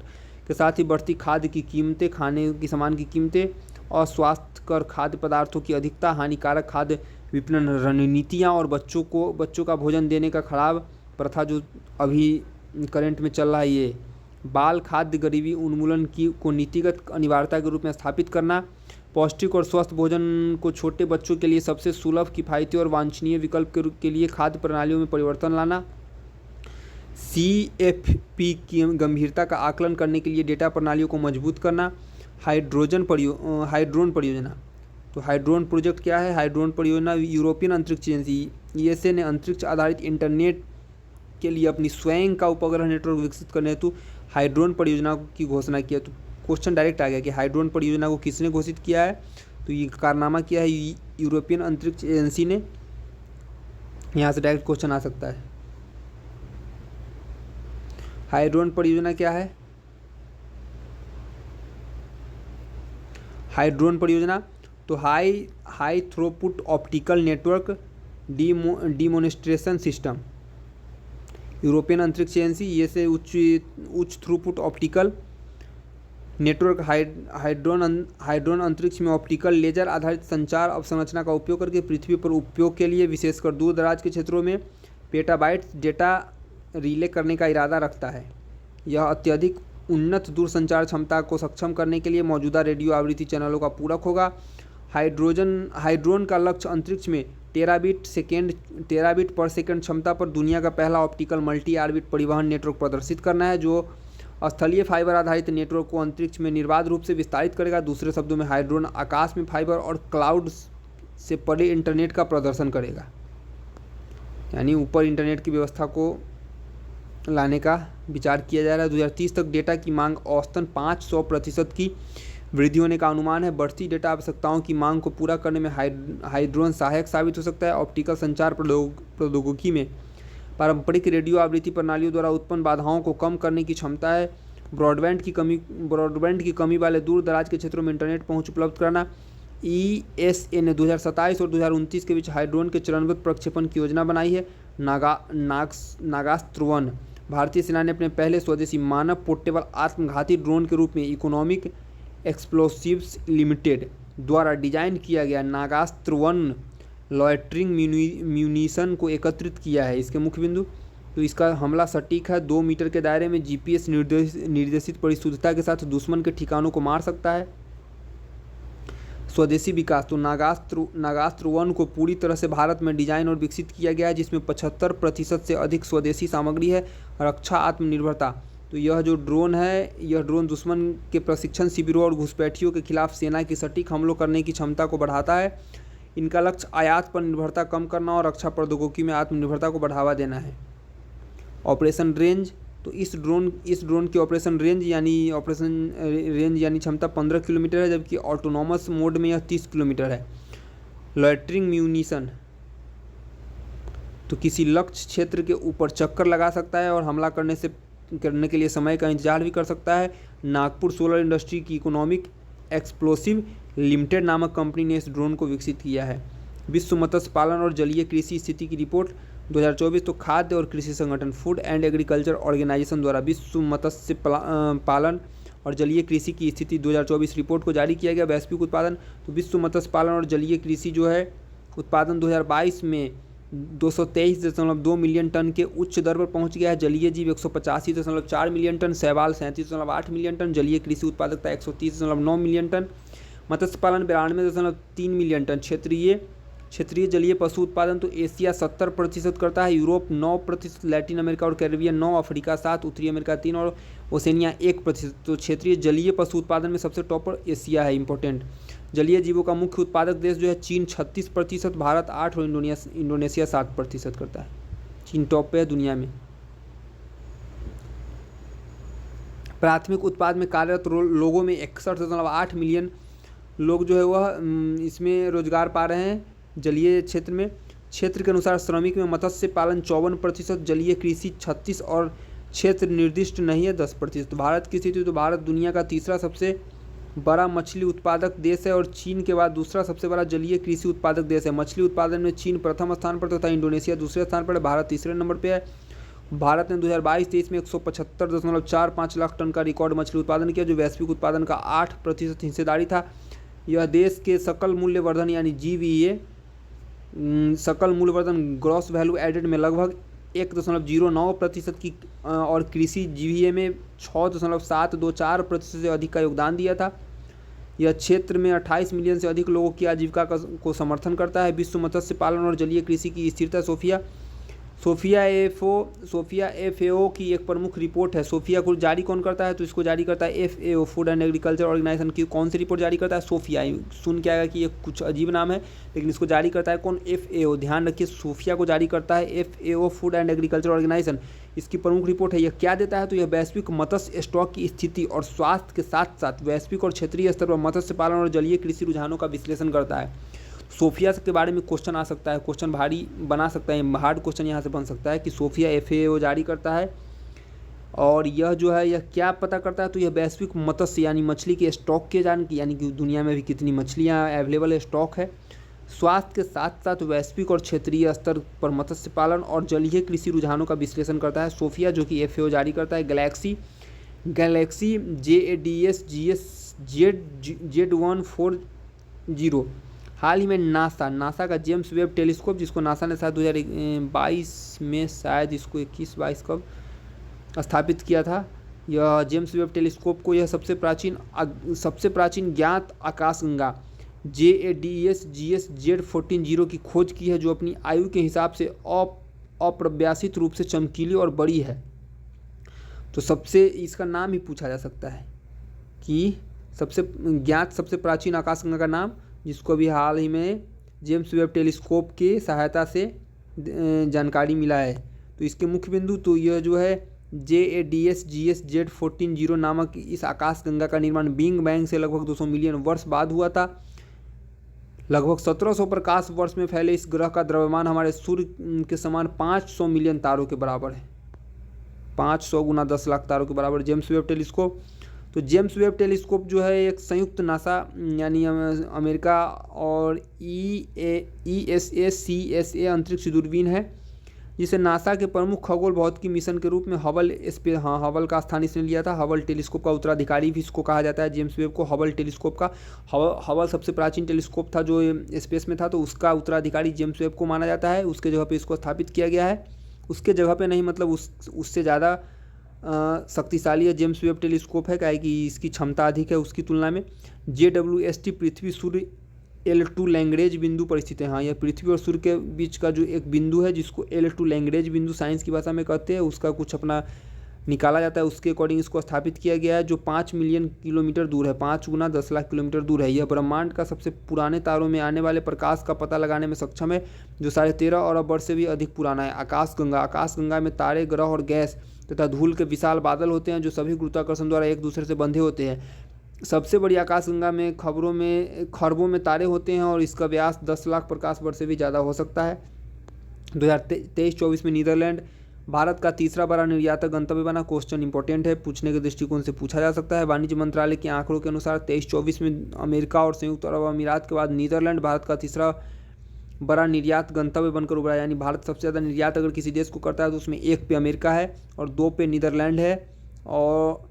Speaker 1: के साथ ही बढ़ती खाद्य की कीमतें, खाने की सामान की कीमतें, अस्वास्थ्यकर खाद्य पदार्थों की अधिकता, हानिकारक खाद्य विपणन रणनीतियाँ और बच्चों का भोजन देने का खराब प्रथा जो अभी करंट में चल रहा है। ये बाल खाद्य गरीबी उन्मूलन को नीतिगत अनिवार्यता के रूप में स्थापित करना, पौष्टिक और स्वस्थ भोजन को छोटे बच्चों के लिए सबसे सुलभ, किफ़ायती और वांछनीय विकल्प के लिए खाद्य प्रणालियों में परिवर्तन लाना, CFP की गंभीरता का आकलन करने के लिए डेटा प्रणालियों को मजबूत करना, हाइड्रोन परियोजना। तो हाइड्रोन प्रोजेक्ट क्या है, हाइड्रोन परियोजना यूरोपियन अंतरिक्ष एजेंसी ESA ने अंतरिक्ष आधारित इंटरनेट के लिए अपनी स्वयं का उपग्रह नेटवर्क विकसित करने हेतु हाइड्रोन परियोजना की घोषणा किया। तो क्वेश्चन डायरेक्ट आ गया कि हाइड्रोन परियोजना को किसने घोषित किया है, तो ये कारनामा किया है यूरोपियन अंतरिक्ष एजेंसी ने। यहाँ से डायरेक्ट क्वेश्चन आ सकता है। हाइड्रोन परियोजना क्या है, हाइड्रोन परियोजना तो high throughput optical network demonstration system, European अंतरिक्ष एजेंसी ESA उच्च थ्रूपुट ऑप्टिकल नेटवर्क हाइड्रोन अंतरिक्ष में ऑप्टिकल लेजर आधारित संचार अवसंरचना का उपयोग करके पृथ्वी पर उपयोग के लिए विशेषकर दूर दराज के क्षेत्रों में पेटाबाइट्स डेटा रिले करने का इरादा रखता है। यह अत्यधिक उन्नत दूरसंचार क्षमता को सक्षम करने के लिए मौजूदा रेडियो आवृत्ति चैनलों का पूरक होगा। हाइड्रोन का लक्ष्य अंतरिक्ष में टेराबिट पर सेकंड क्षमता पर दुनिया का पहला ऑप्टिकल मल्टी ऑर्बिट परिवहन नेटवर्क प्रदर्शित करना है, जो स्थलीय फाइबर आधारित नेटवर्क को अंतरिक्ष में निर्बाध रूप से विस्तारित करेगा। दूसरे शब्दों में हाइड्रोन आकाश में फाइबर और क्लाउड से परे इंटरनेट का प्रदर्शन करेगा, यानी ऊपर इंटरनेट की व्यवस्था को लाने का विचार किया जा रहा है। 2030 तक डेटा की मांग औसतन 500% की वृद्धि होने का अनुमान है। बढ़ती डेटा आवश्यकताओं की मांग को पूरा करने में हाइड्रोन सहायक साबित हो सकता है। ऑप्टिकल संचार प्रौद्योगिकी में पारंपरिक रेडियो आवृत्ति प्रणालियों द्वारा उत्पन्न बाधाओं को कम करने की क्षमता है। ब्रॉडबैंड की कमी वाले दूर दराज के क्षेत्रों में इंटरनेट पहुंच उपलब्ध कराना, ESA ने 2027 और 2029 के बीच हाइड्रोन के चरणबद्ध प्रक्षेपण की योजना बनाई है। नागास्त्र 1 भारतीय सेना ने अपने पहले स्वदेशी मानव पोर्टेबल आत्मघाती ड्रोन के रूप में इकोनॉमिक एक्सप्लोसिव्स लिमिटेड द्वारा डिजाइन किया गया नागास्त्र 1 लॉयटरिंग म्यूनिशन को एकत्रित किया है। इसके मुख्य बिंदु, तो इसका हमला सटीक है, 2 मीटर के दायरे में GPS निर्देशित परिशुद्धता के साथ दुश्मन के ठिकानों को मार सकता है। स्वदेशी विकास, तो नागास्त्र 1 को पूरी तरह से भारत में डिजाइन और विकसित किया गया है, जिसमें 75% से अधिक स्वदेशी सामग्री है। रक्षा आत्मनिर्भरता, तो यह जो ड्रोन है, यह ड्रोन दुश्मन के प्रशिक्षण शिविरों और घुसपैठियों के खिलाफ सेना की सटीक हमलों करने की क्षमता को बढ़ाता है। इनका लक्ष्य आयात पर निर्भरता कम करना और रक्षा प्रौद्योगिकी में आत्मनिर्भरता को बढ़ावा देना है। ऑपरेशन रेंज, तो इस ड्रोन की ऑपरेशन रेंज यानी क्षमता 15 किलोमीटर है, जबकि ऑटोनॉमस मोड में यह 30 किलोमीटर है। लॉयटरिंग म्यूनिशन, तो किसी लक्ष्य क्षेत्र के ऊपर चक्कर लगा सकता है और हमला करने के लिए समय का इंतजार भी कर सकता है। नागपुर सोलर इंडस्ट्री की इकोनॉमिक एक्सप्लोसिव लिमिटेड नामक कंपनी ने इस ड्रोन को विकसित किया है। विश्व मत्स्य पालन और जलीय कृषि स्थिति की रिपोर्ट 2024, तो खाद्य और कृषि संगठन फूड एंड एग्रीकल्चर ऑर्गेनाइजेशन द्वारा विश्व मत्स्य पालन और जलीय कृषि की स्थिति 2024 रिपोर्ट को जारी किया गया। वैश्विक उत्पादन, तो विश्व मत्स्य पालन और जलीय कृषि जो है उत्पादन 2022 में 223.2 मिलियन टन के उच्च दर पर पहुंच गया है। जलीय जीव 185.4 मिलियन टन, शैवाल 37.8 मिलियन टन, जलीय कृषि उत्पादकता 130.9 मिलियन टन, मत्स्य पालन 92.3 मिलियन टन। क्षेत्रीय जलीय पशु उत्पादन, तो एशिया 70% करता है, यूरोप 9%, लैटिन अमेरिका और कैरिबियन 9%, अफ्रीका 7%, उत्तरी अमेरिका 3% और ओसेनिया 1%। तो क्षेत्रीय जलीय पशु उत्पादन में सबसे टॉप पर एशिया है। इंपॉर्टेंट, जलीय जीवों का मुख्य उत्पादक देश जो है चीन 36%, भारत 8% और इंडोनेशिया 7% करता है। चीन टॉप पे है दुनिया में। प्राथमिक उत्पाद में कार्यरत लोगों में 61.8 मिलियन लोग जो है वह इसमें रोजगार पा रहे हैं। जलीय क्षेत्र में क्षेत्र के अनुसार श्रमिक में मत्स्य पालन 54%, जलीय कृषि 36% और क्षेत्र निर्दिष्ट नहीं है 10%। भारत की स्थिति, तो भारत दुनिया का तीसरा सबसे बड़ा मछली उत्पादक देश है और चीन के बाद दूसरा सबसे बड़ा जलीय कृषि उत्पादक देश है। मछली उत्पादन में चीन प्रथम स्थान पर तथा इंडोनेशिया दूसरे स्थान पर है। भारत तीसरे नंबर पर है। भारत ने 2022-23 में 175.45 लाख टन का रिकॉर्ड मछली उत्पादन किया, जो वैश्विक उत्पादन का 8% हिस्सेदारी था। यह देश के सकल मूल्यवर्धन यानी GVA सकल मूल्यवर्धन ग्रॉस वैल्यू एडेड में लगभग 1.09% की और कृषि GVA में 6.724% से अधिक का योगदान दिया था। यह क्षेत्र में 28 मिलियन से अधिक लोगों की आजीविका को समर्थन करता है। विश्व मत्स्य पालन और जलीय कृषि की स्थिरता सोफिया FAO की एक प्रमुख रिपोर्ट है। सोफिया को जारी कौन करता है, तो इसको जारी करता है FAO food and agriculture organisation की कौन सी रिपोर्ट जारी करता है, सोफिया। सुन के आएगा कि ये कुछ अजीब नाम है, लेकिन इसको जारी करता है कौन, FAO। ध्यान रखिए, सोफिया को जारी करता है FAO food and agriculture organisation. इसकी प्रमुख रिपोर्ट है। यह क्या देता है, तो यह वैश्विक मत्स्य स्टॉक की स्थिति और स्वास्थ्य के साथ साथ वैश्विक और क्षेत्रीय स्तर पर मत्स्य पालन और जलीय कृषि रुझानों का विश्लेषण करता है। सोफिया के बारे में क्वेश्चन आ सकता है, क्वेश्चन भारी बना सकता है, हार्ड क्वेश्चन यहाँ से बन सकता है कि सोफिया FAO जारी करता है और यह जो है यह क्या पता करता है, तो यह वैश्विक मत्स्य यानी मछली के स्टॉक के यानी कि दुनिया में भी कितनी मछलियाँ अवेलेबल है, स्टॉक है। स्वास्थ्य के साथ साथ वैश्विक और क्षेत्रीय स्तर पर मत्स्य पालन और जलीय कृषि रुझानों का विश्लेषण करता है सोफिया, जो कि FAO जारी करता है। गैलेक्सी JADS Z140 हाल ही में नासा का जेम्स वेब टेलीस्कोप, जिसको नासा ने शायद 2022 में शायद इसको 21-22 कब स्थापित किया था। यह जेम्स वेब टेलीस्कोप को यह सबसे प्राचीन ज्ञात आकाशगंगा JADS Z140 की खोज की है, जो अपनी आयु के हिसाब से अप्रत्याशित रूप से चमकीली और बड़ी है। तो सबसे इसका नाम ही पूछा जा सकता है कि सबसे प्राचीन आकाशगंगा का नाम, जिसको भी हाल ही में जेम्स वेब टेलीस्कोप की सहायता से जानकारी मिला है। तो इसके मुख्य बिंदु, तो यह जो है JADS Z140 नामक इस आकाशगंगा का निर्माण बिग बैंग से लगभग 200 मिलियन वर्ष बाद हुआ था। लगभग 1700 प्रकाश वर्ष में फैले इस ग्रह का द्रव्यमान हमारे सूर्य के समान 500 मिलियन तारों के बराबर है। 500 × 10 लाख तारों के बराबर जेम्स वेब टेलीस्कोप। तो जेम्स वेब टेलीस्कोप जो है एक संयुक्त नासा यानी अमेरिका और ESA अंतरिक्ष दूरबीन है, जिसे नासा के प्रमुख खगोल भौतिकी मिशन के रूप में हबल का स्थान इसने लिया था। हबल टेलीस्कोप का उत्तराधिकारी भी इसको कहा जाता है, जेम्स वेब को हबल टेलीस्कोप का। हबल सबसे प्राचीन टेलीस्कोप था जो स्पेस में था, तो उसका उत्तराधिकारी जेम्स वेब को माना जाता है। उसके जगह पे इसको स्थापित किया गया है। उसके जगह पे नहीं, मतलब उससे ज़्यादा शक्तिशाली है जेम्स वेब टेलीस्कोप है, क्या है कि इसकी क्षमता अधिक है उसकी तुलना में। JWST पृथ्वी सूर्य L2 लैंग्रेज बिंदु पर स्थित है। हाँ, यह पृथ्वी और सूर्य के बीच का जो एक बिंदु है जिसको L2 लैंग्रेज बिंदु साइंस की भाषा में कहते हैं, उसका कुछ अपना निकाला जाता है, उसके अकॉर्डिंग इसको स्थापित किया गया है, जो 5 मिलियन किलोमीटर दूर है, 5 गुना 10 लाख किलोमीटर दूर है। यह ब्रह्मांड का सबसे पुराने तारों में आने वाले प्रकाश का पता लगाने में सक्षम है, जो 13.5 अरब वर्ष से भी अधिक पुराना है। आकाशगंगा में तारे, ग्रह और गैस तथा धूल के विशाल बादल होते हैं, जो सभी गुरुत्वाकर्षण द्वारा एक दूसरे से बंधे होते हैं। सबसे बड़ी आकाशगंगा में खरबों में तारे होते हैं और इसका व्यास 10 लाख प्रकाश वर्ष से भी ज़्यादा हो सकता है। 2023-24 में नीदरलैंड भारत का तीसरा बड़ा निर्यातक गंतव्य बना। क्वेश्चन इंपॉर्टेंट है, पूछने के दृष्टिकोण से पूछा जा सकता है। वाणिज्य मंत्रालय के आंकड़ों के अनुसार 23-24 में अमेरिका और संयुक्त अरब अमीरात के बाद नीदरलैंड भारत का तीसरा बड़ा निर्यात गंतव्य बनकर उभरा। यानी भारत सबसे ज़्यादा निर्यात अगर किसी देश को करता है तो उसमें 1 पे अमेरिका है और 2 पे नीदरलैंड है, और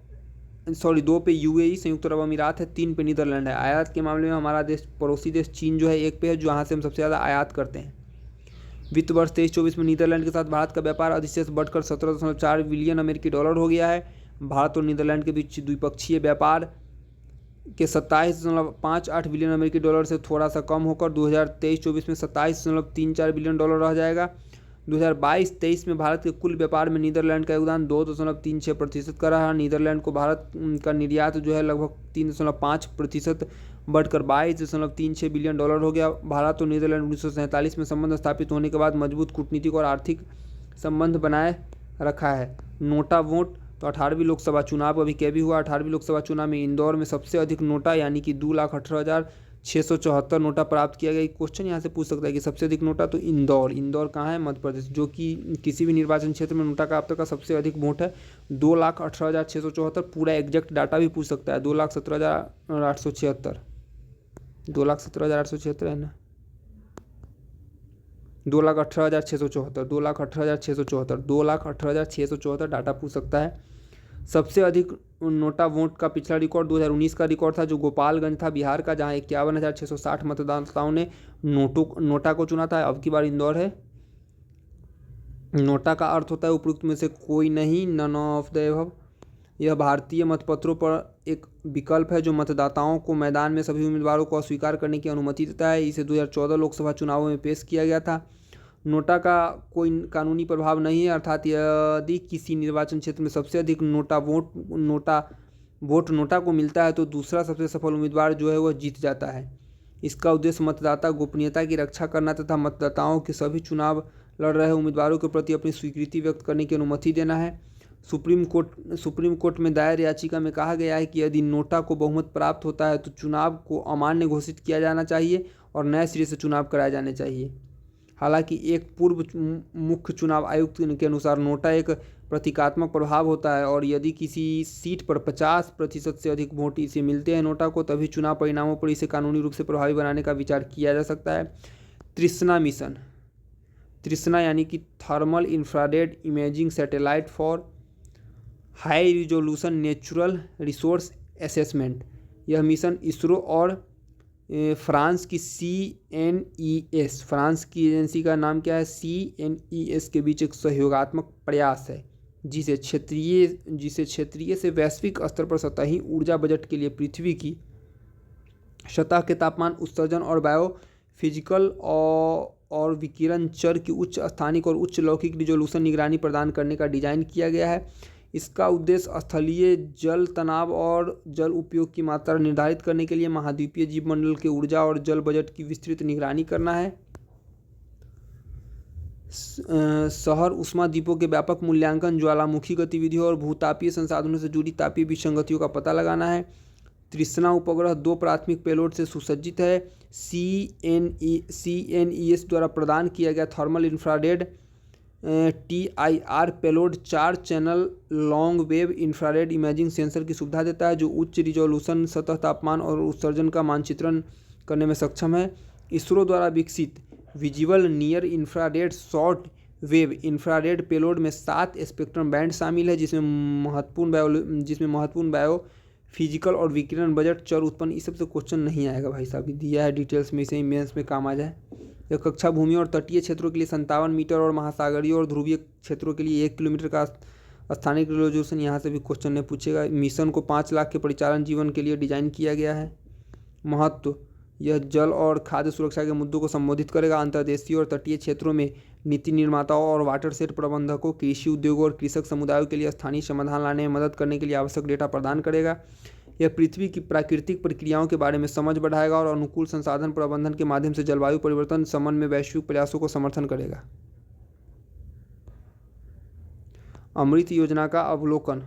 Speaker 1: 2 पे UAE संयुक्त अरब अमीरात है, 3 पे नीदरलैंड है। आयात के मामले में हमारा देश पड़ोसी देश चीन जो है 1 पे है, जहाँ से हम सबसे ज़्यादा आयात करते हैं। वित्त वर्ष 23-24 में नीदरलैंड के साथ भारत का व्यापार अधिशेष बढ़कर 17.4 बिलियन अमेरिकी डॉलर हो गया है। भारत और नीदरलैंड के बीच द्विपक्षीय व्यापार के 27.58 बिलियन अमेरिकी डॉलर से थोड़ा सा कम होकर 2023-24 में 27.34 बिलियन डॉलर रह जाएगा। 2022-23 में भारत के कुल व्यापार में नीदरलैंड का योगदान 2.36% का रहा। नीदरलैंड को भारत का निर्यात जो है लगभग 3.5% बढ़कर 22.36 बिलियन डॉलर हो गया। भारत और नीदरलैंड 1947 में संबंध स्थापित होने के बाद मजबूत कूटनीतिक और आर्थिक संबंध बनाए रखा है। नोटा वोट, तो 18वीं लोकसभा चुनाव अभी क्या भी हुआ। 18वीं लोकसभा चुनाव में इंदौर में सबसे अधिक नोटा यानी कि 2,18,674 नोटा प्राप्त किया गया। क्वेश्चन यहाँ से पूछ सकता है कि सबसे अधिक नोटा, तो इंदौर कहाँ है? मध्य प्रदेश, जो कि किसी भी निर्वाचन क्षेत्र में नोटा का अब तक का सबसे अधिक वोट है 2,18,674। पूरा एग्जैक्ट डाटा भी पूछ सकता है। 2,17,876 2,17,876 है ना, 2,18,674 2,18,674 डाटा पूछ सकता है। सबसे अधिक नोटा वोट का पिछला रिकॉर्ड 2019 का रिकॉर्ड था, जो गोपालगंज था बिहार का, जहां 51,660 मतदाताओं ने नोटा को चुना था। अब की बार इंदौर है। नोटा का अर्थ होता है उपयुक्त में से कोई नहीं, नन ऑफ द एबव। यह भारतीय मतपत्रों पर एक विकल्प है जो मतदाताओं को मैदान में सभी उम्मीदवारों को अस्वीकार करने की अनुमति देता है। इसे 2014 लोकसभा चुनावों में पेश किया गया था। नोटा का कोई कानूनी प्रभाव नहीं है, अर्थात यदि किसी निर्वाचन क्षेत्र में सबसे अधिक वोट नोटा को मिलता है तो दूसरा सबसे सफल उम्मीदवार जो है वह जीत जाता है। इसका उद्देश्य मतदाता गोपनीयता की रक्षा करना तथा मतदाताओं के सभी चुनाव लड़ रहे उम्मीदवारों के प्रति अपनी स्वीकृति व्यक्त करने की अनुमति देना है। सुप्रीम कोर्ट में दायर याचिका में कहा गया है कि यदि नोटा को बहुमत प्राप्त होता है तो चुनाव को अमान्य घोषित किया जाना चाहिए और नए सिरे से चुनाव कराए जाने चाहिए। हालांकि एक पूर्व मुख्य चुनाव आयुक्त के अनुसार नोटा एक प्रतीकात्मक प्रभाव होता है और यदि किसी सीट पर 50% से अधिक वोट इसे मिलते हैं नोटा को, तभी चुनाव परिणामों पर इसे कानूनी रूप से प्रभावी बनाने का विचार किया जा सकता है। तृष्णा मिशन, तृष्णा यानी कि thermal infrared imaging satellite for high resolution natural resource assessment. यह मिशन इसरो और फ्रांस की CNES, फ्रांस की एजेंसी का नाम क्या है, CNES के बीच एक सहयोगात्मक प्रयास है जिसे क्षेत्रीय से वैश्विक स्तर पर सतही ऊर्जा बजट के लिए पृथ्वी की सतह के तापमान उत्सर्जन और बायोफिजिकल और विकिरण चर की उच्च स्थानिक और उच्च लौकिक रिजोल्यूशन निगरानी प्रदान करने का डिजाइन किया गया है। इसका उद्देश्य स्थलीय जल तनाव और जल उपयोग की मात्रा निर्धारित करने के लिए महाद्वीपीय जीवमंडल के ऊर्जा और जल बजट की विस्तृत निगरानी करना है। शहर ऊष्मा द्वीपों के व्यापक मूल्यांकन, ज्वालामुखी गतिविधियों और भूतापीय संसाधनों से जुड़ी तापीय विसंगतियों का पता लगाना है। तृष्णा उपग्रह 2 प्राथमिक पेलोड से सुसज्जित है। CNES द्वारा प्रदान किया गया thermal infrared TIR payload 4 channel long wave infrared imaging sensor की सुविधा देता है, जो उच्च रिजोल्यूशन सतह तापमान और उत्सर्जन का मानचित्रण करने में सक्षम है। इसरो द्वारा विकसित visible near infrared short wave infrared payload में 7 स्पेक्ट्रम बैंड शामिल है, जिसमें महत्वपूर्ण बायो फिजिकल और विकिरण बजट चर उत्पन्न। इस सबसे क्वेश्चन नहीं आएगा भाई साहब, दिया है डिटेल्स में, इसे मेंस में काम आ जाए। यह कक्षा भूमि और तटीय क्षेत्रों के लिए 57 मीटर और महासागरीय और ध्रुवीय क्षेत्रों के लिए 1 किलोमीटर का स्थानिक रिजोल्यूशन, यहाँ से भी क्वेश्चन ने पूछेगा। मिशन को 5 लाख के परिचालन जीवन के लिए डिजाइन किया गया है। महत्व, यह जल और खाद्य सुरक्षा के मुद्दों को संबोधित करेगा। अंतर्देशीय और तटीय क्षेत्रों में नीति निर्माताओं और वाटरशेड प्रबंधकों, कृषि उद्योगों और कृषक समुदायों के लिए स्थानीय समाधान लाने में मदद करने के लिए आवश्यक डेटा प्रदान करेगा। यह पृथ्वी की प्राकृतिक प्रक्रियाओं के बारे में समझ बढ़ाएगा और अनुकूल संसाधन प्रबंधन के माध्यम से जलवायु परिवर्तन शमन में वैश्विक प्रयासों को समर्थन करेगा। अमृत योजना का अवलोकन।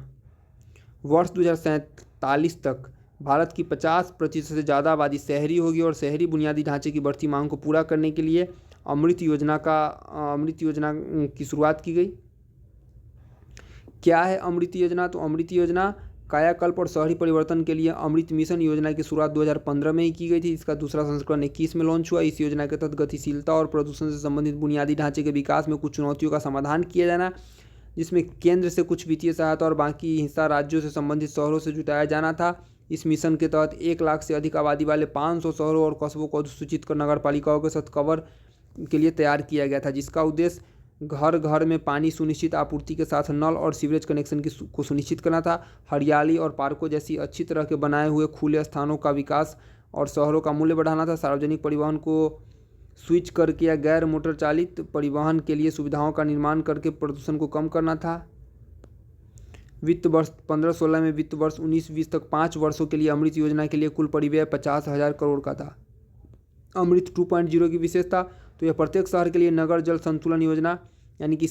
Speaker 1: वर्ष 2047 तक भारत की 50% से ज़्यादा आबादी शहरी होगी और शहरी बुनियादी ढांचे की बढ़ती मांग को पूरा करने के लिए अमृत योजना की शुरुआत की गई। क्या है अमृत योजना? तो अमृत योजना कायाकल्प और शहरी परिवर्तन के लिए अमृत मिशन योजना की शुरुआत 2015 में ही की गई थी। इसका दूसरा संस्करण 21 में लॉन्च हुआ। इस योजना के तहत गतिशीलता और प्रदूषण से संबंधित बुनियादी ढांचे के विकास में कुछ चुनौतियों का समाधान किया जाना, जिसमें केंद्र से कुछ वित्तीय सहायता और बाकी हिस्सा राज्यों से संबंधित शहरों से जुटाया जाना था। इस मिशन के तहत 1 लाख से अधिक आबादी वाले 500 शहरों और कस्बों को अधिसूचित कर नगर पालिकाओं के साथ कवर के लिए तैयार किया गया था, जिसका उद्देश्य घर घर में पानी सुनिश्चित आपूर्ति के साथ नल और सीवरेज कनेक्शन को सुनिश्चित करना था। हरियाली और पार्कों जैसी अच्छी तरह के बनाए हुए खुले स्थानों का विकास और शहरों का मूल्य बढ़ाना था। सार्वजनिक परिवहन को स्विच करके या गैर मोटर चालित परिवहन के लिए सुविधाओं का निर्माण करके प्रदूषण को कम करना था। वित्त वर्ष 15-16 में वित्त वर्ष 19-20 तक 5 वर्षों के लिए अमृत योजना के लिए कुल परिव्यय 50,000 करोड़ का था। अमृत 2.0 की विशेषता, तो यह प्रत्येक शहर के लिए नगर जल संतुलन योजना यानी कि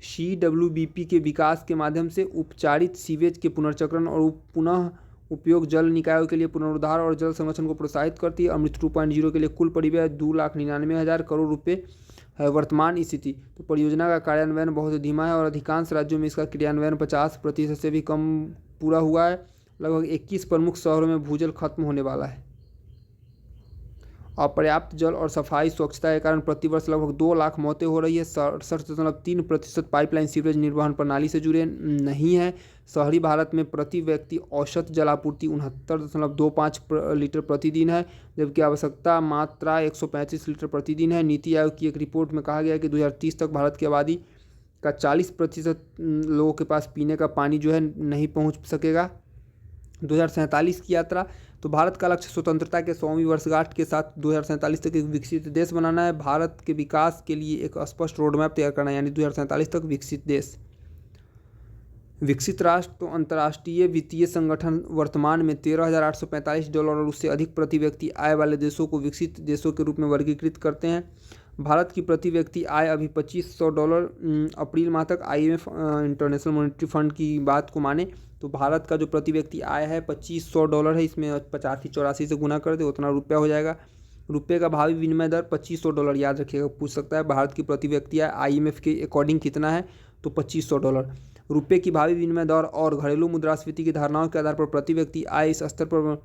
Speaker 1: CWBP के विकास के माध्यम से उपचारित सीवेज के पुनर्चक्रण और पुनः उपयोग, जल निकायों के लिए पुनरुद्धार और जल संरक्षण को प्रोत्साहित करती है। अमृत 2.0 के लिए कुल परिव्यय 2,99,000 करोड़ रुपये है। वर्तमान स्थिति, तो परियोजना का कार्यान्वयन बहुत धीमा है और अधिकांश राज्यों में इसका क्रियान्वयन 50% से भी कम पूरा हुआ है। लगभग 21 प्रमुख शहरों में भूजल खत्म होने वाला है। अपर्याप्त जल और सफाई स्वच्छता के कारण प्रतिवर्ष लगभग 2 लाख मौतें हो रही है। 67.3% पाइपलाइन सीवरेज निर्वहन प्रणाली से जुड़े नहीं है। शहरी भारत में प्रति व्यक्ति औसत जल आपूर्ति 69.25 लीटर प्रतिदिन है, जबकि आवश्यकता मात्रा 135 लीटर प्रतिदिन है। नीति आयोग की एक रिपोर्ट में कहा गया कि 2030 तक भारत की आबादी का 40% लोगों के पास पीने का पानी जो है नहीं पहुंच सकेगा। 2047 की यात्रा, तो भारत का लक्ष्य स्वतंत्रता के 100वीं वर्षगांठ के साथ 2047 तक एक विकसित देश बनाना है। भारत के विकास के लिए एक स्पष्ट रोडमैप तैयार करना है, यानी 2047 तक विकसित देश। विकसित राष्ट्र, तो अंतर्राष्ट्रीय वित्तीय संगठन वर्तमान में $13,845 और उससे अधिक प्रति व्यक्ति आय वाले देशों को विकसित देशों के रूप में वर्गीकृत करते हैं। भारत की प्रति व्यक्ति आय अभी $2,500 अप्रैल माह तक IMF इंटरनेशनल मॉनेटरी फंड की बात को माने तो भारत का जो प्रति व्यक्ति आय है $2,500 है। इसमें 85-84 से गुना कर दे उतना रुपया हो जाएगा। रुपये का भावी विनिमय दर $2,500, याद रखिएगा, पूछ सकता है भारत की प्रति व्यक्ति आय IMF के अकॉर्डिंग कितना है, तो $2,500। रुपये की भावी विनिमय दर और घरेलू मुद्रास्फीति की धारणाओं के आधार पर प्रति व्यक्ति आय इस स्तर पर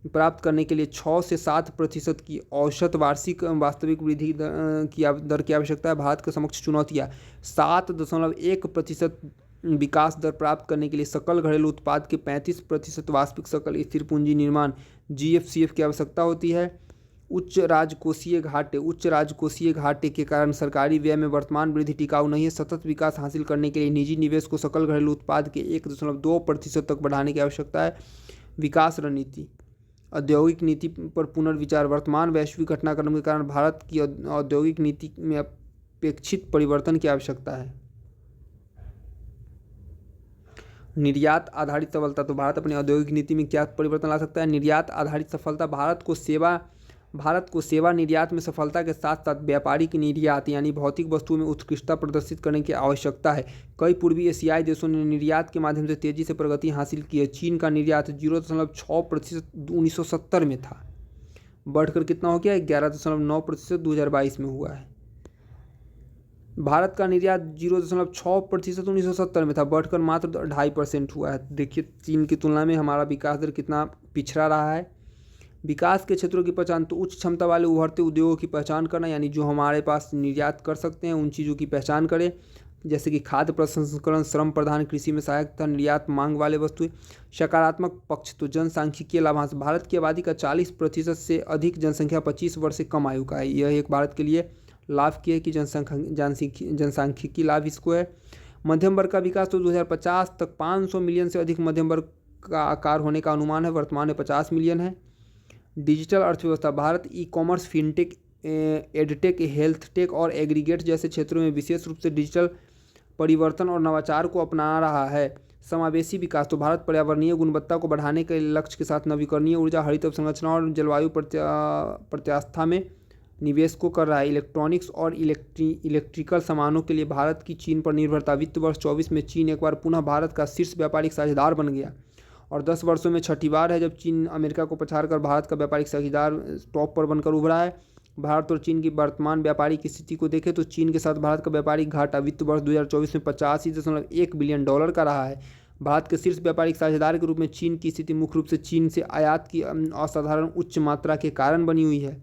Speaker 1: प्राप्त करने के लिए 6 से 7% की औसत वार्षिक वास्तविक वृद्धि दर की आवश्यकता है। भारत के समक्ष चुनौतियाँ, 7.1% विकास दर प्राप्त करने के लिए सकल घरेलू उत्पाद के 35% वास्तविक सकल स्थिर पूंजी निर्माण GFCF की आवश्यकता होती है। उच्च राजकोषीय घाटे के कारण सरकारी व्यय में वर्तमान वृद्धि टिकाऊ नहीं है। सतत विकास हासिल करने के लिए निजी निवेश को सकल घरेलू उत्पाद के 1.2% तक बढ़ाने की आवश्यकता है। विकास रणनीति, औद्योगिक नीति पर पुनर्विचार, वर्तमान वैश्विक घटनाक्रम के कारण भारत की औद्योगिक नीति में अपेक्षित परिवर्तन की आवश्यकता है। निर्यात आधारित सफलता, तो भारत अपनी औद्योगिक नीति में क्या परिवर्तन ला सकता है? निर्यात आधारित सफलता, भारत को सेवा निर्यात में सफलता के साथ साथ व्यापारिक निर्यात यानी भौतिक वस्तुओं में उत्कृष्टता प्रदर्शित करने की आवश्यकता है। कई पूर्वी एशियाई देशों ने निर्यात के माध्यम से तेजी से प्रगति हासिल की है। चीन का निर्यात 0.6% 1970 में था, बढ़कर कितना हो गया 11.9% 2022 में हुआ है। भारत का निर्यात 0.6% 1970 में था, बढ़कर मात्र 2.5% हुआ है। देखिए चीन की तुलना में हमारा विकास दर कितना पिछड़ा रहा है। विकास के क्षेत्रों की पहचान, तो उच्च क्षमता वाले उभरते उद्योगों की पहचान करना, यानी जो हमारे पास निर्यात कर सकते हैं उन चीज़ों की पहचान करें, जैसे कि खाद्य प्रसंस्करण, श्रम प्रधान कृषि में सहायक तथा निर्यात मांग वाले वस्तुएं। सकारात्मक पक्ष, तो जनसांख्यिकीय लाभांश, भारत की आबादी का 40% से अधिक जनसंख्या 25 वर्ष से कम आयु का है। यह एक भारत के लिए लाभ की है कि जनसांख्यिकी लाभ इसको है। मध्यम वर्ग का विकास, तो 2050 तक 500 मिलियन से अधिक मध्यम वर्ग का आकार होने का अनुमान है, वर्तमान में 50 मिलियन है। डिजिटल अर्थव्यवस्था, Bharat e commerce, fintech, edtech, health take और एग्रीगेट जैसे क्षेत्रों में विशेष रूप से डिजिटल परिवर्तन और नवाचार को अपना रहा है। समावेशी विकास, तो भारत पर्यावरणीय गुणवत्ता को बढ़ाने के लक्ष्य के साथ नवीकरणीय ऊर्जा, हरित अवसंरचना और जलवायु प्रत्यास्था में निवेश को कर रहा है। इलेक्ट्रॉनिक्स और इलेक्ट्रिकल सामानों के लिए भारत की चीन पर निर्भरता, वित्त वर्ष 24 में चीन एक बार पुनः भारत का शीर्ष व्यापारिक साझेदार बन गया और 10 वर्षों में छठी बार है जब चीन अमेरिका को पछाड़कर भारत का व्यापारिक साझेदार टॉप पर बनकर उभरा है। भारत और चीन की वर्तमान व्यापारिक स्थिति को देखें तो चीन के साथ भारत का व्यापारिक घाटा वित्त वर्ष 2024 में 85.1 बिलियन डॉलर का रहा है। भारत के शीर्ष व्यापारिक साझेदार के रूप में चीन की स्थिति मुख्य रूप से चीन से आयात की असाधारण उच्च मात्रा के कारण बनी हुई है।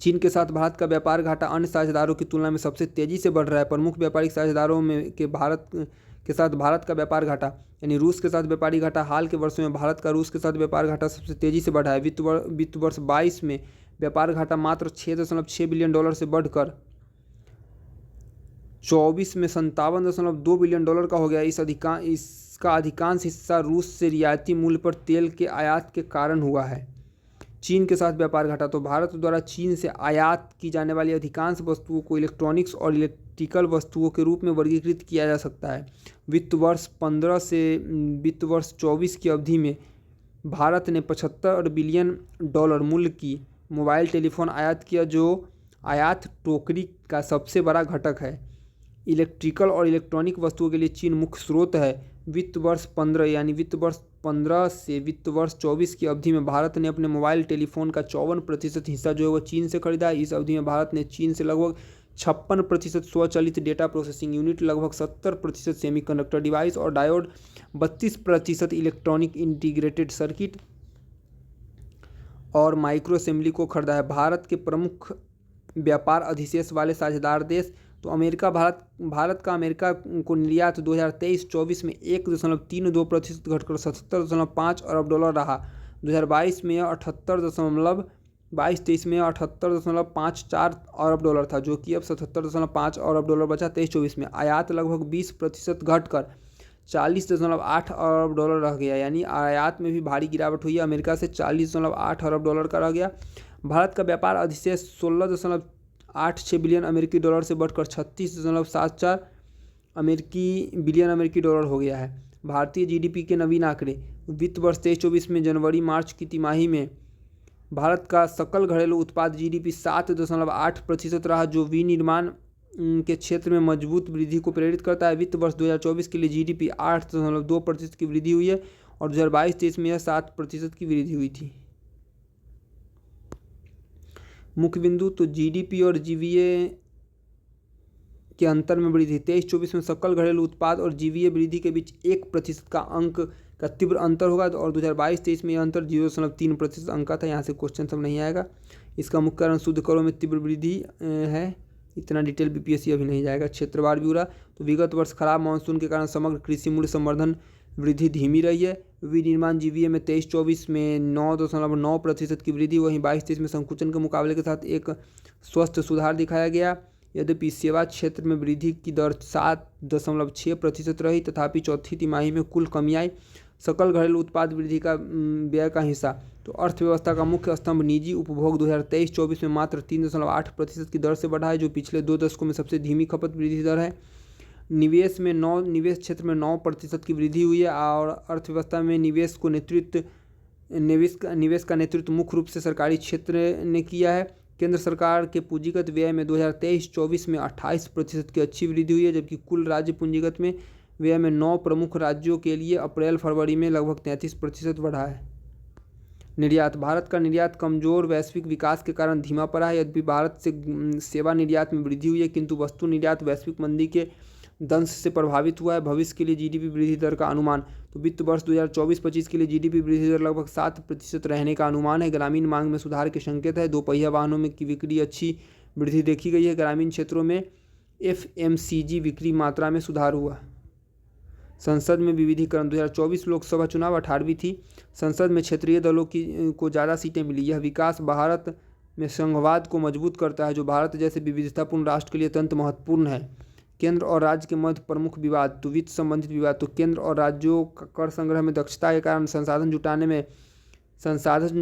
Speaker 1: चीन के साथ भारत का व्यापार घाटा अन्य साझेदारों की तुलना में सबसे तेजी से बढ़ रहा है। प्रमुख व्यापारिक साझेदारों में के भारत के साथ भारत का व्यापार घाटा, यानी रूस के साथ व्यापारिक घाटा, हाल के वर्षों में भारत का रूस के साथ व्यापार घाटा सबसे तेजी से बढ़ा है। वित्त वर्ष 22 में व्यापार घाटा मात्र 6.6 बिलियन डॉलर से बढ़कर 24 में 57.2 बिलियन डॉलर का हो गया। इसका अधिकांश हिस्सा रूस से रियायती मूल्य पर तेल के आयात के कारण हुआ है। चीन के साथ व्यापार घाटा, तो भारत द्वारा चीन से आयात की जाने वाली अधिकांश वस्तुओं को इलेक्ट्रॉनिक्स और इलेक्ट्रिकल वस्तुओं के रूप में वर्गीकृत किया जा सकता है। वित्त वर्ष 15 से वित्त वर्ष 24 की अवधि में भारत ने 75 बिलियन डॉलर मूल्य की मोबाइल टेलीफोन आयात किया, जो आयात टोकरी का सबसे बड़ा घटक है। इलेक्ट्रिकल और इलेक्ट्रॉनिक वस्तुओं के लिए चीन मुख्य स्रोत है। वित्त वर्ष 15 यानी वित्त वर्ष 15 से वित्त वर्ष 24 की अवधि में भारत ने अपने मोबाइल टेलीफोन का 54% हिस्सा जो है वो चीन से खरीदा है। इस अवधि में भारत ने चीन से लगभग 56% स्वचालित डेटा प्रोसेसिंग यूनिट, लगभग 70% सेमीकंडक्टर डिवाइस और डायोड, 32% इलेक्ट्रॉनिक इंटीग्रेटेड सर्किट और माइक्रो असेंबली को खरीदा है। भारत के प्रमुख व्यापार अधिशेष वाले साझेदार देश, तो भारत का अमेरिका को निर्यात 2023-24 में 1.32% घटकर 77.5 अरब डॉलर रहा। 2022 में 22-23 में 78.54 अरब डॉलर था, जो कि अब 77.5 अरब डॉलर बचा। 23-24 में आयात लगभग 20% घटकर 40.8 अरब डॉलर रह गया, यानी आयात में भी भारी गिरावट हुई है। अमेरिका से 40.8 अरब डॉलर का रह गया। भारत का व्यापार अधिशेष 16.86 बिलियन अमेरिकी डॉलर से बढ़कर 36.74 बिलियन अमेरिकी डॉलर हो गया है। भारतीय जीडीपी के नवीन आंकड़े, वित्त वर्ष 23-24 में जनवरी मार्च की तिमाही में भारत का सकल घरेलू उत्पाद जीडीपी 7.8% रहा, जो विनिर्माण के क्षेत्र में मजबूत वृद्धि को प्रेरित करता है। वित्त वर्ष 2024 के लिए जीडीपी 8.2% की वृद्धि हुई है और 2022-23 में यह 7% की वृद्धि हुई थी। मुख्य बिंदु, तो जीडीपी और जीवीए के अंतर में वृद्धि। 23-24 में सकल घरेलू उत्पाद और जीवीए वृद्धि के बीच 1% का अंक का तीव्र अंतर होगा और 2022-23 में यह अंतर 0.3% अंक का था। यहाँ से क्वेश्चन सब नहीं आएगा। इसका मुख्य कारण शुद्ध करों में तीव्र वृद्धि है। इतना डिटेल बीपीएससी अभी नहीं जाएगा। क्षेत्रवार ब्यौरा, तो विगत वर्ष खराब मानसून के कारण समग्र कृषि मूल्य संवर्धन वृद्धि धीमी रही है। विनिर्माण जीवीए में 23-24 में 9.9% की वृद्धि, वहीं 22-23 में संकुचन के मुकाबले के साथ एक स्वस्थ सुधार दिखाया गया। यद्यपि सेवा क्षेत्र में वृद्धि की दर 7.6% रही, तथापि चौथी तिमाही में कुल कमी आई। सकल घरेलू उत्पाद वृद्धि का व्यय का हिस्सा, तो अर्थव्यवस्था का मुख्य स्तंभ निजी उपभोग 2023-24 में मात्र 3.8% की दर से बढ़ा है, जो पिछले 2 दशकों में सबसे धीमी खपत वृद्धि दर है। निवेश क्षेत्र में 9% की वृद्धि हुई है और अर्थव्यवस्था में निवेश का नेतृत्व मुख्य रूप से सरकारी क्षेत्र ने किया है। केंद्र सरकार के पूंजीगत व्यय में 2023-24 में 28% की अच्छी वृद्धि हुई है, जबकि कुल राज्य पूंजीगत में व्यय में 9 प्रमुख राज्यों के लिए अप्रैल फरवरी में लगभग 33% बढ़ा है। निर्यात। भारत का निर्यात कमजोर वैश्विक विकास के कारण धीमा पड़ा है। यद्यपि भारत से सेवा निर्यात में वृद्धि हुई है, किंतु वस्तु निर्यात वैश्विक मंदी के दंश से प्रभावित हुआ है। भविष्य के लिए जीडीपी वृद्धि दर का अनुमान, तो वित्त वर्ष 2024-25 के लिए जीडीपी वृद्धि दर लगभग 7% रहने का अनुमान है। ग्रामीण मांग में सुधार के संकेत है। दोपहिया वाहनों में की बिक्री अच्छी वृद्धि देखी गई है। ग्रामीण क्षेत्रों में एफएमसीजी बिक्री मात्रा में सुधार हुआ। संसद में विविधीकरण। 2024 लोकसभा चुनाव 18वीं थी। संसद में क्षेत्रीय दलों को ज़्यादा सीटें मिली। यह विकास भारत में संघवाद को मजबूत करता है, जो भारत जैसे विविधतापूर्ण राष्ट्र के लिए अत्यंत महत्वपूर्ण है। केंद्र और राज्य के मध्य प्रमुख विवाद, तो वित्त संबंधित विवाद। तो केंद्र और राज्यों का कर संग्रह में दक्षता के कारण संसाधन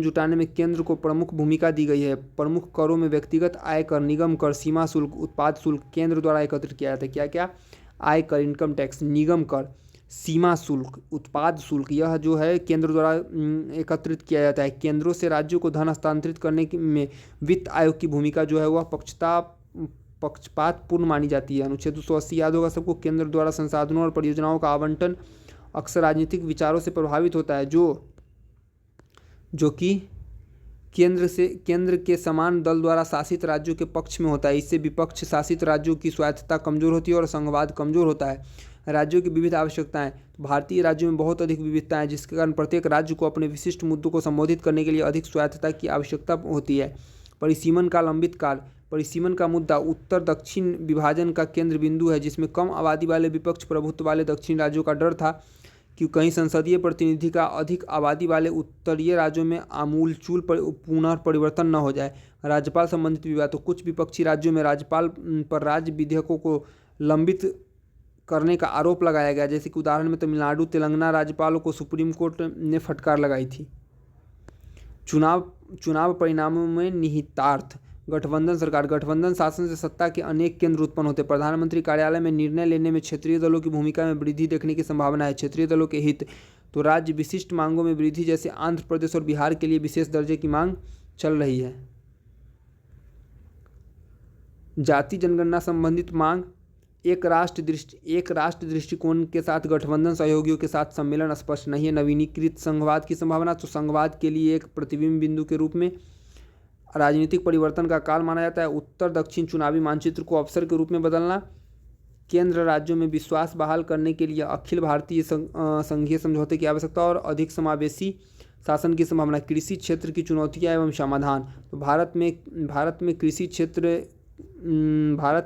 Speaker 1: जुटाने में केंद्र को प्रमुख भूमिका दी गई है। प्रमुख करों में व्यक्तिगत आय कर, निगम कर, सीमा शुल्क, उत्पाद शुल्क केंद्र द्वारा एकत्रित किया जाता है। क्या क्या? आय कर, इनकम टैक्स, निगम कर, सीमा शुल्क, उत्पाद शुल्क, यह जो है केंद्र द्वारा एकत्रित किया जाता है। केंद्रों से राज्यों को धन हस्तांतरित करने में वित्त आयोग की भूमिका जो है वह पक्षपातपूर्ण मानी जाती है। अनुच्छेद 280 याद होगा सबको। केंद्र द्वारा संसाधनों और परियोजनाओं का आवंटन अक्सर राजनीतिक विचारों से प्रभावित होता है, जो कि केंद्र के समान दल द्वारा शासित राज्यों के पक्ष में होता है। इससे विपक्ष शासित राज्यों की स्वायत्तता कमजोर होती है और संघवाद कमजोर होता है। राज्यों की विविध आवश्यकताएं। भारतीय राज्यों में बहुत अधिक विविधताएं, जिसके कारण प्रत्येक राज्य को अपने विशिष्ट मुद्दों को संबोधित करने के लिए अधिक स्वायत्तता की आवश्यकता होती है। परिसीमन का लंबित काल। परिसीमन का मुद्दा उत्तर दक्षिण विभाजन का केंद्र बिंदु है, जिसमें कम आबादी वाले विपक्ष प्रभुत्व वाले दक्षिणी राज्यों का डर था कि कहीं संसदीय प्रतिनिधि का अधिक आबादी वाले उत्तरीय राज्यों में आमूलचूल पुनर्परिवर्तन न हो जाए। राज्यपाल संबंधित विवाद। तो कुछ विपक्षी राज्यों में राज्यपाल पर राज्य विधेयकों को लंबित करने का आरोप लगाया गया, जैसे कि उदाहरण में तमिलनाडु, तेलंगाना राज्यपालों को सुप्रीम कोर्ट ने फटकार लगाई थी। चुनाव परिणामों में निहितार्थ। गठबंधन सरकार। गठबंधन शासन से सत्ता के अनेक केंद्र उत्पन्न होते हैं। प्रधानमंत्री कार्यालय में निर्णय लेने में क्षेत्रीय दलों की भूमिका में वृद्धि देखने की संभावना है। क्षेत्रीय दलों के हित। तो राज्य विशिष्ट मांगों में वृद्धि, जैसे आंध्र प्रदेश और बिहार के लिए विशेष दर्जे की मांग चल रही है। जाति जनगणना संबंधित मांग। एक राष्ट्र दृष्टिकोण के साथ गठबंधन सहयोगियों के साथ सम्मेलन स्पष्ट नहीं है। नवीनीकृत संघवाद की संभावना। तो संघवाद के लिए एक प्रतिबिंब बिंदु के रूप में राजनीतिक परिवर्तन का काल माना जाता है। उत्तर दक्षिण चुनावी मानचित्र को अवसर के रूप में बदलना। केंद्र राज्यों में विश्वास बहाल करने के लिए अखिल भारतीय संघीय समझौते की आवश्यकता और अधिक समावेशी शासन की संभावना। कृषि क्षेत्र की चुनौतियां एवं समाधान। तो भारत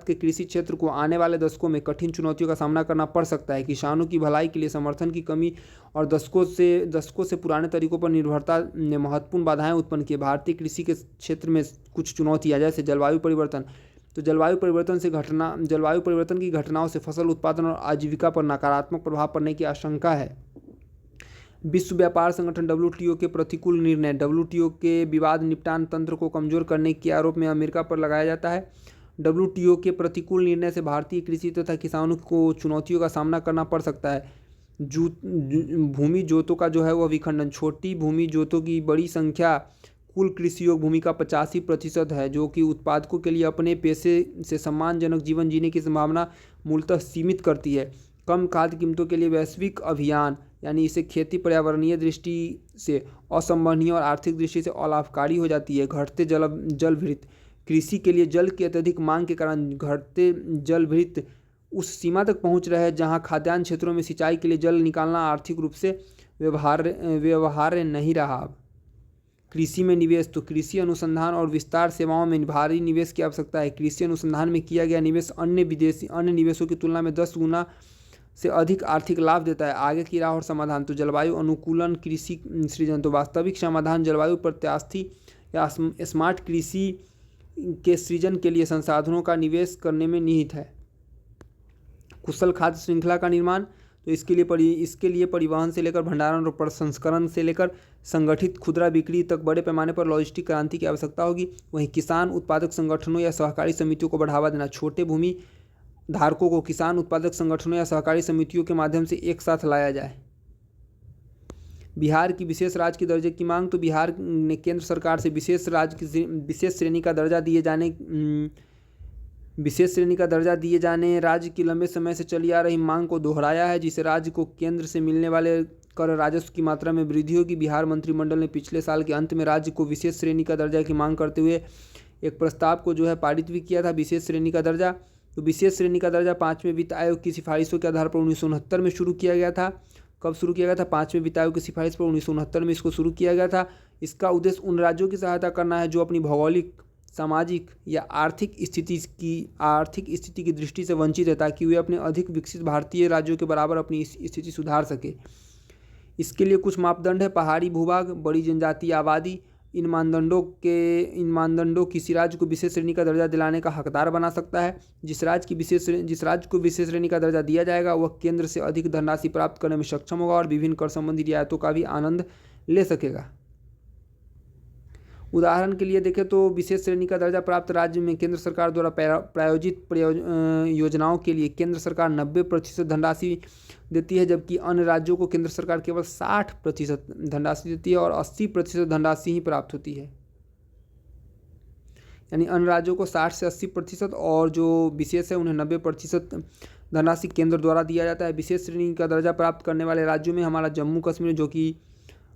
Speaker 1: के कृषि क्षेत्र को आने वाले दशकों में कठिन चुनौतियों का सामना करना पड़ सकता है। किसानों की भलाई के लिए समर्थन की कमी और दशकों से पुराने तरीकों पर निर्भरता ने महत्वपूर्ण बाधाएं उत्पन्न की। भारतीय कृषि के क्षेत्र में कुछ चुनौतियां, जैसे जलवायु परिवर्तन। तो जलवायु परिवर्तन की घटनाओं से फसल उत्पादन और आजीविका पर नकारात्मक प्रभाव पड़ने की आशंका है। विश्व व्यापार संगठन WTO के प्रतिकूल निर्णय। WTO के विवाद निपटान तंत्र को कमजोर करने के आरोप में अमेरिका पर लगाया जाता है। WTO के प्रतिकूल निर्णय से भारतीय कृषि तथा किसानों को चुनौतियों का सामना करना पड़ सकता है। भूमि जोतों का जो है वह विखंडन। छोटी भूमि जोतों की बड़ी संख्या कुल कृषि योग भूमि का 85% है, जो कि उत्पादकों के लिए अपने पेशे से सम्मानजनक जीवन जीने की संभावना मूलतः सीमित करती है। कम खाद्य कीमतों के लिए वैश्विक अभियान, यानी इसे खेती पर्यावरणीय दृष्टि से असंभवनीय और आर्थिक दृष्टि से अलाभकारी हो जाती है। घटते जलभृत। कृषि के लिए जल की अत्यधिक मांग के कारण घटते जलभृत उस सीमा तक पहुंच रहे हैं जहां खाद्यान्न क्षेत्रों में सिंचाई के लिए जल निकालना आर्थिक रूप से व्यवहार्य नहीं रहा। कृषि में निवेश। तो कृषि अनुसंधान और विस्तार सेवाओं में भारी निवेश की आवश्यकता है। कृषि अनुसंधान में किया गया निवेश अन्य निवेशों की तुलना में 10 गुना से अधिक आर्थिक लाभ देता है। आगे की राह और समाधान। तो जलवायु अनुकूलन कृषि सृजन। तो वास्तविक समाधान जलवायु प्रत्यास्थी या स्मार्ट कृषि के सृजन के लिए संसाधनों का निवेश करने में निहित है। कुशल खाद्य श्रृंखला का निर्माण। तो इसके लिए परिवहन से लेकर भंडारण और प्रसंस्करण से लेकर संगठित खुदरा बिक्री तक बड़े पैमाने पर लॉजिस्टिक क्रांति की आवश्यकता होगी। वहीं किसान उत्पादक संगठनों या सहकारी समितियों को बढ़ावा देना। छोटे भूमि धारकों को किसान उत्पादक संगठनों या सहकारी समितियों के माध्यम से एक साथ लाया जाए। बिहार की विशेष राज्य के दर्जे की मांग। तो बिहार ने केंद्र सरकार से विशेष श्रेणी का दर्जा दिए जाने राज्य की लंबे समय से चली आ रही मांग को दोहराया है, जिसे राज्य को केंद्र से मिलने वाले कर राजस्व की मात्रा में वृद्धि होगी। बिहार मंत्रिमंडल ने पिछले साल के अंत में राज्य को विशेष श्रेणी का दर्जा की मांग करते हुए एक प्रस्ताव को जो है पारित भी किया था। विशेष श्रेणी का दर्जा, तो विशेष श्रेणी का दर्जा 5वें वित्त आयोग की सिफारिशों के आधार पर 1969 में शुरू किया गया था। कब शुरू किया गया था? 5वें वित्त आयोग की सिफारिश पर 1969 में इसको शुरू किया गया था। इसका उद्देश्य उन राज्यों की सहायता करना है जो अपनी भौगोलिक, सामाजिक या आर्थिक स्थिति की दृष्टि से वंचित है, ताकि वे अपने अधिक विकसित भारतीय राज्यों के बराबर अपनी स्थिति सुधार सके। इसके लिए कुछ मापदंड है। पहाड़ी भूभाग, बड़ी जनजातीय आबादी। इन मानदंडों किसी राज्य को विशेष श्रेणी का दर्जा दिलाने का हकदार बना सकता है। जिस राज्य को विशेष श्रेणी का दर्जा दिया जाएगा वह केंद्र से अधिक धनराशि प्राप्त करने में सक्षम होगा और विभिन्न कर संबंधी रियायतों का भी आनंद ले सकेगा। उदाहरण के लिए देखें तो विशेष श्रेणी का दर्जा प्राप्त राज्य में केंद्र सरकार द्वारा प्रायोजित योजनाओं के लिए केंद्र सरकार 90% धनराशि देती है, जबकि अन्य राज्यों को केंद्र सरकार केवल 60% धनराशि देती है और 80% धनराशि ही प्राप्त होती है। यानी अन्य राज्यों को 60 से 80% और जो विशेष है उन्हें 90% धनराशि केंद्र द्वारा दिया जाता है। विशेष श्रेणी का दर्जा प्राप्त करने वाले राज्यों में हमारा जम्मू कश्मीर, जो कि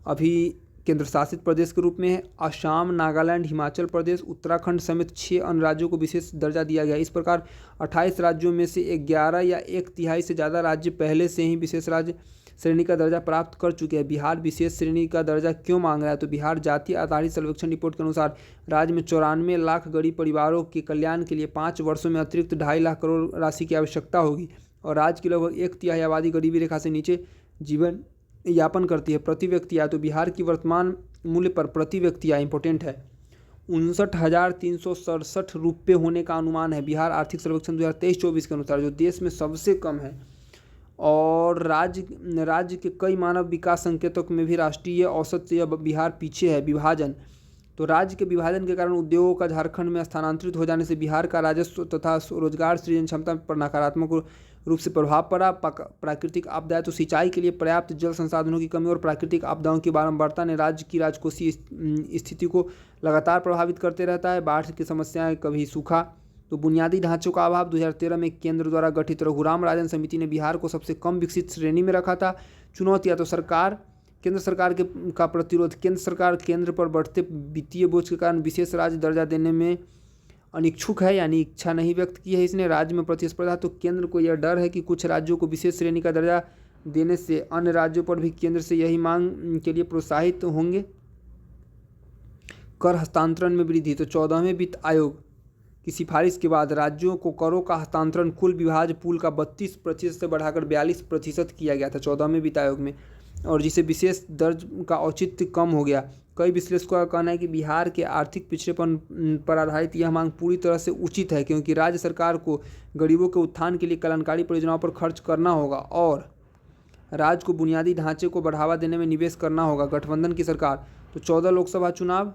Speaker 1: अभी केंद्र शासित प्रदेश के रूप में है, असम, नागालैंड, हिमाचल प्रदेश, उत्तराखंड समेत 6 अन्य राज्यों को विशेष दर्जा दिया गया। इस प्रकार 28 राज्यों में से 11 या 1/3 से ज़्यादा राज्य पहले से ही विशेष राज्य श्रेणी का दर्जा प्राप्त कर चुके हैं। बिहार विशेष श्रेणी का दर्जा क्यों मांग रहा है? तो बिहार जातीय आधारित सर्वेक्षण रिपोर्ट के अनुसार राज्य में 94 लाख गरीब परिवारों के कल्याण के लिए 5 वर्षों में अतिरिक्त 2.5 लाख करोड़ राशि की आवश्यकता होगी और राज्य की लगभग 1/3 आबादी गरीबी रेखा से नीचे जीवन यापन करती है। प्रति व्यक्ति आय, तो बिहार की वर्तमान मूल्य पर प्रति व्यक्ति आय इंपॉर्टेंट है, 59,367 रुपये होने का अनुमान है। बिहार आर्थिक सर्वेक्षण 2023-24 के अनुसार जो देश में सबसे कम है। और राज्य के कई मानव विकास संकेतक में भी राष्ट्रीय औसत से बिहार पीछे है। विभाजन, तो राज्य के विभाजन के कारण उद्योगों का झारखंड में स्थानांतरित हो जाने से बिहार का राजस्व तथा रोजगार सृजन क्षमता पर नकारात्मक रूप से प्रभाव पड़ा। प्राकृतिक आपदाएं, तो सिंचाई के लिए पर्याप्त जल संसाधनों की कमी और प्राकृतिक आपदाओं की बारंबारता ने राज्य की राजकोषीय स्थिति को लगातार प्रभावित करते रहता है। बाढ़ की समस्याएं, कभी सूखा, तो बुनियादी ढांचों का अभाव। 2013 में केंद्र द्वारा गठित रघुराम राजन समिति ने बिहार को सबसे कम विकसित श्रेणी में रखा था। चुनौतियां, तो केंद्र सरकार का प्रतिरोध। केंद्र सरकार केंद्र पर बढ़ते वित्तीय बोझ के कारण विशेष राज्य दर्जा देने में अनिच्छुक है, यानी इच्छा नहीं व्यक्त की है इसने। राज्य में प्रतिस्पर्धा, तो केंद्र को यह डर है कि कुछ राज्यों को विशेष श्रेणी का दर्जा देने से अन्य राज्यों पर भी केंद्र से यही मांग के लिए प्रोत्साहित होंगे। कर हस्तांतरण में वृद्धि, तो 14वें वित्त आयोग की सिफारिश के बाद राज्यों को करों का हस्तांतरण कुल विभाज्य पूल का 32% से बढ़ाकर 42% किया गया था 14वें वित्त आयोग में, और जिसे विशेष दर्ज का औचित्य कम हो गया। कई विश्लेषकों का कहना है कि बिहार के आर्थिक पिछड़ेपन पर आधारित यह मांग पूरी तरह से उचित है, क्योंकि राज्य सरकार को गरीबों के उत्थान के लिए कल्याणकारी परियोजनाओं पर खर्च करना होगा और राज्य को बुनियादी ढांचे को बढ़ावा देने में निवेश करना होगा। गठबंधन की सरकार, तो 14 लोकसभा चुनाव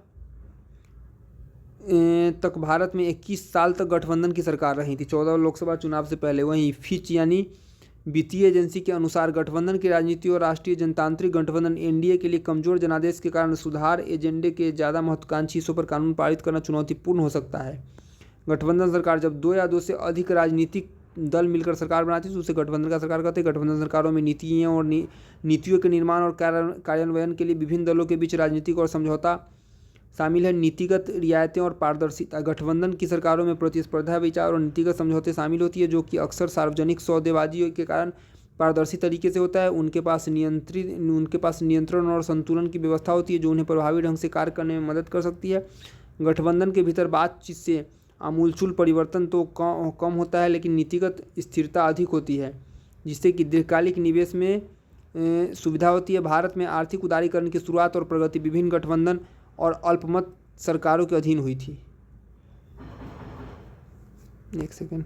Speaker 1: तक भारत में 21 साल तक गठबंधन की सरकार रही थी, 14 लोकसभा चुनाव से पहले। वहीं फिच यानी वित्तीय एजेंसी के अनुसार गठबंधन की राजनीति और राष्ट्रीय जनतांत्रिक गठबंधन एनडीए के लिए कमजोर जनादेश के कारण सुधार एजेंडे के ज़्यादा महत्वाकांक्षी हिस्सों पर कानून पारित करना चुनौतीपूर्ण हो सकता है। गठबंधन सरकार, जब 2 या 2 से अधिक राजनीतिक दल मिलकर सरकार बनाती है तो उसे गठबंधन का सरकार कहते हैं। गठबंधन सरकारों में नीतियों के निर्माण और कार्यान्वयन के लिए विभिन्न दलों के बीच राजनीतिक और समझौता शामिल है। नीतिगत रियायतें और पारदर्शिता, गठबंधन की सरकारों में प्रतिस्पर्धा, विचार और नीतिगत समझौते शामिल होती है, जो कि अक्सर सार्वजनिक सौदेबाजी के कारण पारदर्शी तरीके से होता है। उनके पास नियंत्रण और संतुलन की व्यवस्था होती है जो उन्हें प्रभावी ढंग से कार्य करने में मदद कर सकती है। गठबंधन के भीतर बातचीत से आमूलचूल परिवर्तन तो कम होता है, लेकिन नीतिगत स्थिरता अधिक होती है, जिससे कि दीर्घकालिक निवेश में सुविधा होती है। भारत में आर्थिक उदारीकरण की शुरुआत और प्रगति विभिन्न गठबंधन और अल्पमत सरकारों के अधीन हुई थी। एक सेकेंड,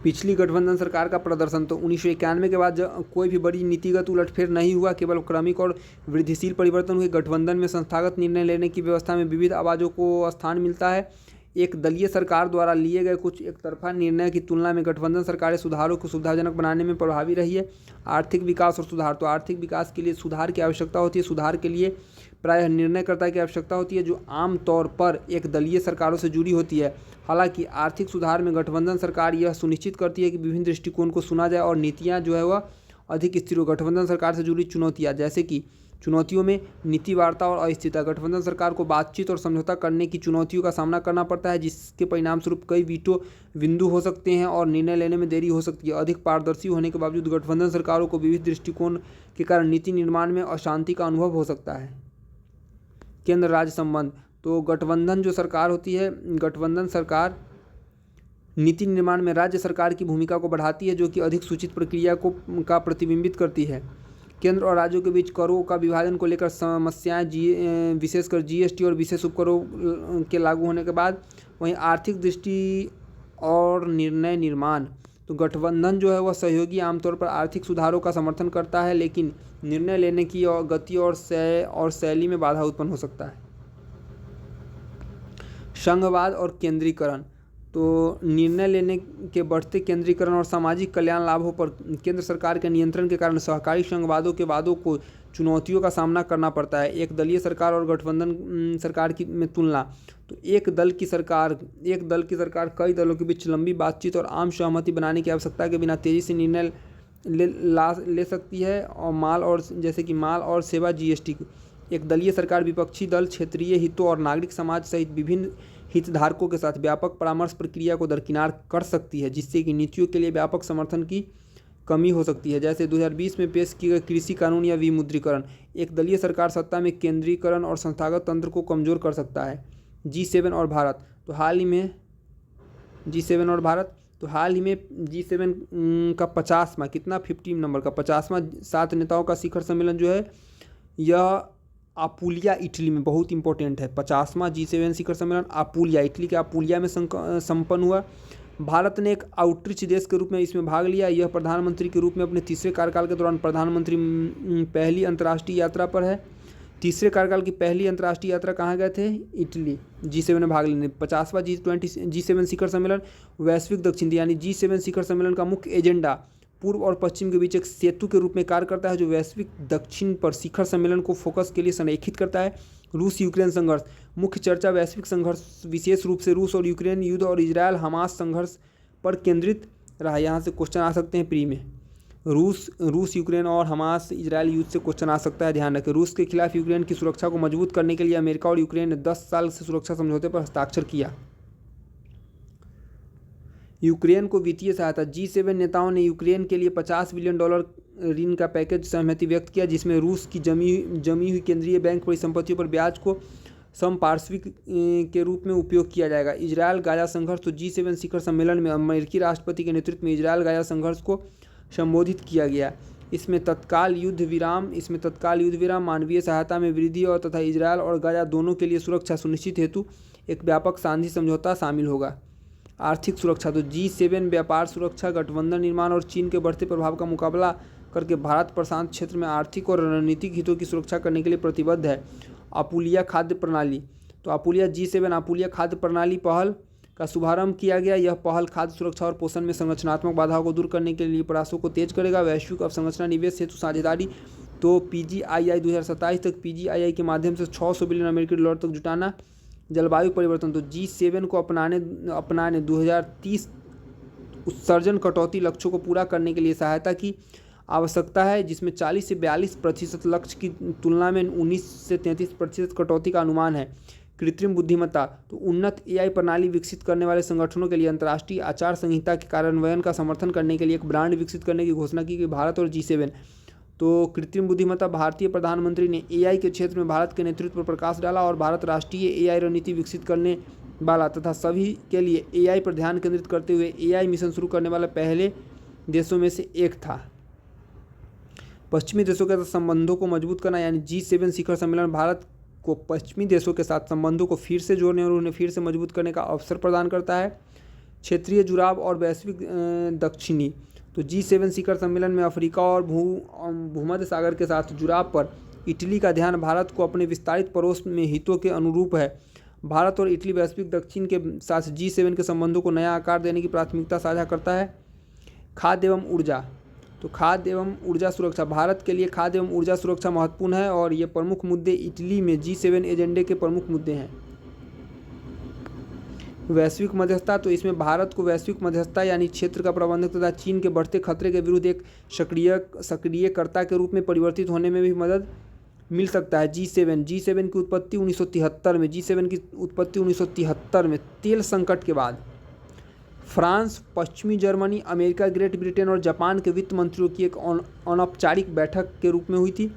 Speaker 1: पिछली गठबंधन सरकार का प्रदर्शन, तो 1991 के बाद कोई भी बड़ी नीतिगत उलटफेर नहीं हुआ, केवल क्रमिक और वृद्धिशील परिवर्तन हुए। गठबंधन में संस्थागत निर्णय लेने की व्यवस्था में विविध आवाज़ों को स्थान मिलता है। एक दलीय सरकार द्वारा लिए गए कुछ एकतरफा निर्णय की तुलना में गठबंधन सरकारें सुधारों को सुविधाजनक बनाने में प्रभावी रही है। आर्थिक विकास और सुधार, तो आर्थिक विकास के लिए सुधार की आवश्यकता होती है। सुधार के लिए प्रायः निर्णयकर्ता की आवश्यकता होती है जो आम तौर पर एक दलीय सरकारों से जुड़ी होती है। हालांकि आर्थिक सुधार में गठबंधन सरकार यह सुनिश्चित करती है कि विभिन्न दृष्टिकोण को सुना जाए और नीतियाँ जो है वह अधिक स्थिर हो। गठबंधन सरकार से जुड़ी चुनौतियाँ, जैसे कि चुनौतियों में नीति वार्ता और अस्थिरता। गठबंधन सरकार को बातचीत और समझौता करने की चुनौतियों का सामना करना पड़ता है, जिसके परिणामस्वरूप कई वीटो बिंदु हो सकते हैं और निर्णय लेने में देरी हो सकती है। अधिक पारदर्शी होने के बावजूद गठबंधन सरकारों को विविध दृष्टिकोण के कारण नीति निर्माण में अशांति का अनुभव हो सकता है। केंद्र राज्य संबंध, तो गठबंधन जो सरकार होती है, गठबंधन सरकार नीति निर्माण में राज्य सरकार की भूमिका को बढ़ाती है, जो कि अधिक सूचित प्रक्रिया का प्रतिबिंबित करती है। केंद्र और राज्यों के बीच करों का विभाजन को लेकर समस्याएं, विशेषकर जीएसटी और विशेष उपकरों के लागू होने के बाद। वहीं आर्थिक दृष्टि और निर्णय निर्माण, तो गठबंधन जो है वह सहयोगी आमतौर पर आर्थिक सुधारों का समर्थन करता है, लेकिन निर्णय लेने की गति और शैली में बाधा उत्पन्न हो सकता है। संघवाद और केंद्रीकरण, तो निर्णय लेने के बढ़ते केंद्रीकरण और सामाजिक कल्याण लाभों पर केंद्र सरकार के नियंत्रण के कारण सहकारी संघवादों के वादों को चुनौतियों का सामना करना पड़ता है। एक दलीय सरकार और गठबंधन सरकार की में तुलना, तो एक दल की सरकार कई दलों के बीच लंबी बातचीत और आम सहमति बनाने की आवश्यकता के बिना तेजी से निर्णय ले सकती है। और जैसे कि माल और सेवा जीएसटी, एक दलीय सरकार विपक्षी दल, क्षेत्रीय हितों और नागरिक समाज सहित विभिन्न हितधारकों के साथ व्यापक परामर्श प्रक्रिया को दरकिनार कर सकती है, जिससे कि नीतियों के लिए व्यापक समर्थन की कमी हो सकती है। जैसे 2020 में पेश किए गए कृषि कानून या विमुद्रीकरण, एक दलीय सरकार सत्ता में केंद्रीकरण और संस्थागत तंत्र को कमजोर कर सकता है। G7 और भारत, तो हाल ही में G7 का 50वां 15 नंबर का 50वां 7 नेताओं का शिखर सम्मेलन जो है यह अपुलिया इटली में, बहुत इंपॉर्टेंट है। 50वां G7 शिखर सम्मेलन अपुलिया, इटली के अपुलिया में संपन्न हुआ। भारत ने एक आउटरीच देश के रूप में इसमें भाग लिया। यह प्रधानमंत्री के रूप में अपने तीसरे कार्यकाल के दौरान प्रधानमंत्री पहली अंतर्राष्ट्रीय यात्रा पर है। तीसरे कार्यकाल की पहली अंतर्राष्ट्रीय यात्रा कहाँ गए थे? इटली। G7 में भाग लेने। 50वां G7 शिखर सम्मेलन वैश्विक दक्षिण, यानी G7 शिखर सम्मेलन का मुख्य एजेंडा पूर्व और पश्चिम के बीच एक सेतु के रूप में कार्य करता है, जो वैश्विक दक्षिण पर शिखर सम्मेलन को फोकस के लिए संरेखित करता है। रूस यूक्रेन संघर्ष, मुख्य चर्चा वैश्विक संघर्ष, विशेष रूप से रूस और यूक्रेन युद्ध और इजरायल हमास संघर्ष पर केंद्रित रहा। यहाँ से क्वेश्चन आ सकते हैं प्री में। रूस यूक्रेन और हमास इजरायल युद्ध से क्वेश्चन आ सकता है, ध्यान रखें। रूस के खिलाफ यूक्रेन की सुरक्षा को मजबूत करने के लिए अमेरिका और यूक्रेन ने 10 साल से सुरक्षा समझौते पर हस्ताक्षर किया। यूक्रेन को वित्तीय सहायता, G7 नेताओं ने यूक्रेन के लिए $50 बिलियन ऋण का पैकेज सहमति व्यक्त किया, जिसमें रूस की जमी हुई केंद्रीय बैंक परिसंपत्तियों पर ब्याज को समपार्श्विक के रूप में उपयोग किया जाएगा। इजरायल गाजा संघर्ष, तो G7 शिखर सम्मेलन में अमेरिकी राष्ट्रपति के नेतृत्व में इजरायल गाजा संघर्ष को संबोधित किया गया। इसमें तत्काल युद्ध विराम, मानवीय सहायता में वृद्धि और तथा इजरायल और गाजा दोनों के लिए सुरक्षा सुनिश्चित हेतु एक व्यापक शांति समझौता शामिल होगा। आर्थिक सुरक्षा, तो G7 व्यापार सुरक्षा, गठबंधन निर्माण और चीन के बढ़ते प्रभाव का मुकाबला करके भारत प्रशांत क्षेत्र में आर्थिक और रणनीतिक हितों की सुरक्षा करने के लिए प्रतिबद्ध है। अपुलिया खाद्य प्रणाली, तो G7 अपुलिया खाद्य प्रणाली पहल का शुभारंभ किया गया। यह पहल खाद्य सुरक्षा और पोषण में संरचनात्मक बाधाओं को दूर करने के लिए प्रयासों को तेज करेगा। वैश्विक अवसंरचना निवेश हेतु साझेदारी, तो PGII 2027 तक PGII के माध्यम से $600 बिलियन अमेरिकी डॉलर तक जुटाना। जलवायु परिवर्तन, तो G7 को अपनाने 2030 उत्सर्जन कटौती लक्ष्यों को पूरा करने के लिए सहायता की आवश्यकता है, जिसमें 40 से 42% लक्ष्य की तुलना में 19 से 33% कटौती का अनुमान है। कृत्रिम बुद्धिमत्ता, तो उन्नत AI प्रणाली विकसित करने वाले संगठनों के लिए अंतर्राष्ट्रीय आचार संहिता के कार्यान्वयन का समर्थन करने के लिए एक ब्रांड विकसित करने की घोषणा की गई। भारत और G7, तो कृत्रिम बुद्धिमत्ता, भारतीय प्रधानमंत्री ने AI के क्षेत्र में भारत के नेतृत्व पर प्रकाश डाला और भारत राष्ट्रीय AI रणनीति विकसित करने वाला तथा सभी के लिए AI पर ध्यान केंद्रित करते हुए AI मिशन शुरू करने वाले पहले देशों में से एक था। पश्चिमी देशों के साथ संबंधों को मजबूत करना, यानी G7 शिखर सम्मेलन भारत को पश्चिमी देशों के साथ संबंधों को फिर से जोड़ने और उन्हें फिर से मजबूत करने का अवसर प्रदान करता है। क्षेत्रीय जुड़ाव और वैश्विक दक्षिणी, तो G7 शिखर सम्मेलन में अफ्रीका और भूमध्य सागर के साथ जुड़ाव पर इटली का ध्यान भारत को अपने विस्तारित पड़ोस में हितों के अनुरूप है। भारत और इटली वैश्विक दक्षिण के साथ G7 के संबंधों को नया आकार देने की प्राथमिकता साझा करता है। खाद्य एवं ऊर्जा, तो खाद्य एवं ऊर्जा सुरक्षा, भारत के लिए खाद्य एवं ऊर्जा सुरक्षा महत्वपूर्ण है और ये प्रमुख मुद्दे इटली में G7 एजेंडे के प्रमुख मुद्दे हैं। वैश्विक मध्यस्थता, तो इसमें भारत को वैश्विक मध्यस्थता यानी क्षेत्र का प्रबंधक तथा चीन के बढ़ते खतरे के विरुद्ध एक सक्रियकर्ता के रूप में परिवर्तित होने में भी मदद मिल सकता है। G7 की उत्पत्ति 1973 में तेल संकट के बाद फ्रांस, पश्चिमी जर्मनी, अमेरिका, ग्रेट ब्रिटेन और जापान के वित्त मंत्रियों की एक अनौपचारिक बैठक के रूप में हुई थी।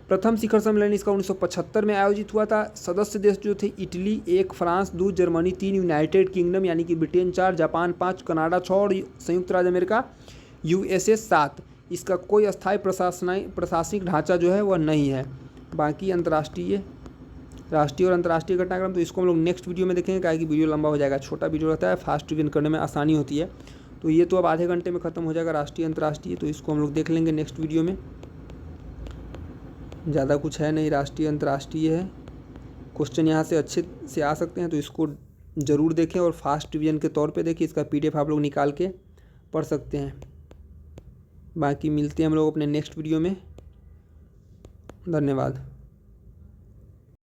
Speaker 1: प्रथम शिखर सम्मेलन इसका 1975 में आयोजित हुआ था। सदस्य देश जो थे Italy 1, France 2, Germany 3, United kingdom यानी कि ब्रिटेन 4, जापान 5, कनाडा 6 और संयुक्त राज्य अमेरिका USA 7। इसका कोई अस्थायी प्रशासनिक ढांचा जो है वह नहीं है। बाकी राष्ट्रीय और अंतर्राष्ट्रीय घटनाक्रम तो इसको हम लोग नेक्स्ट वीडियो में देखेंगे, क्या कि वीडियो लंबा हो जाएगा, छोटा वीडियो रहता है, फास्ट रिवीजन करने में आसानी होती है। तो ये तो अब आधे घंटे में ख़त्म हो जाएगा राष्ट्रीय अंतर्राष्ट्रीय, तो इसको हम लोग देख लेंगे नेक्स्ट वीडियो में। ज़्यादा कुछ है नहीं, राष्ट्रीय अंतर्राष्ट्रीय है। क्वेश्चन यहाँ से अच्छे से आ सकते हैं, तो इसको ज़रूर देखें और फास्ट रिवीजन के तौर पे देखिए। इसका PDF आप लोग निकाल के पढ़ सकते हैं। बाकी मिलते हैं हम लोग अपने नेक्स्ट वीडियो में। धन्यवाद।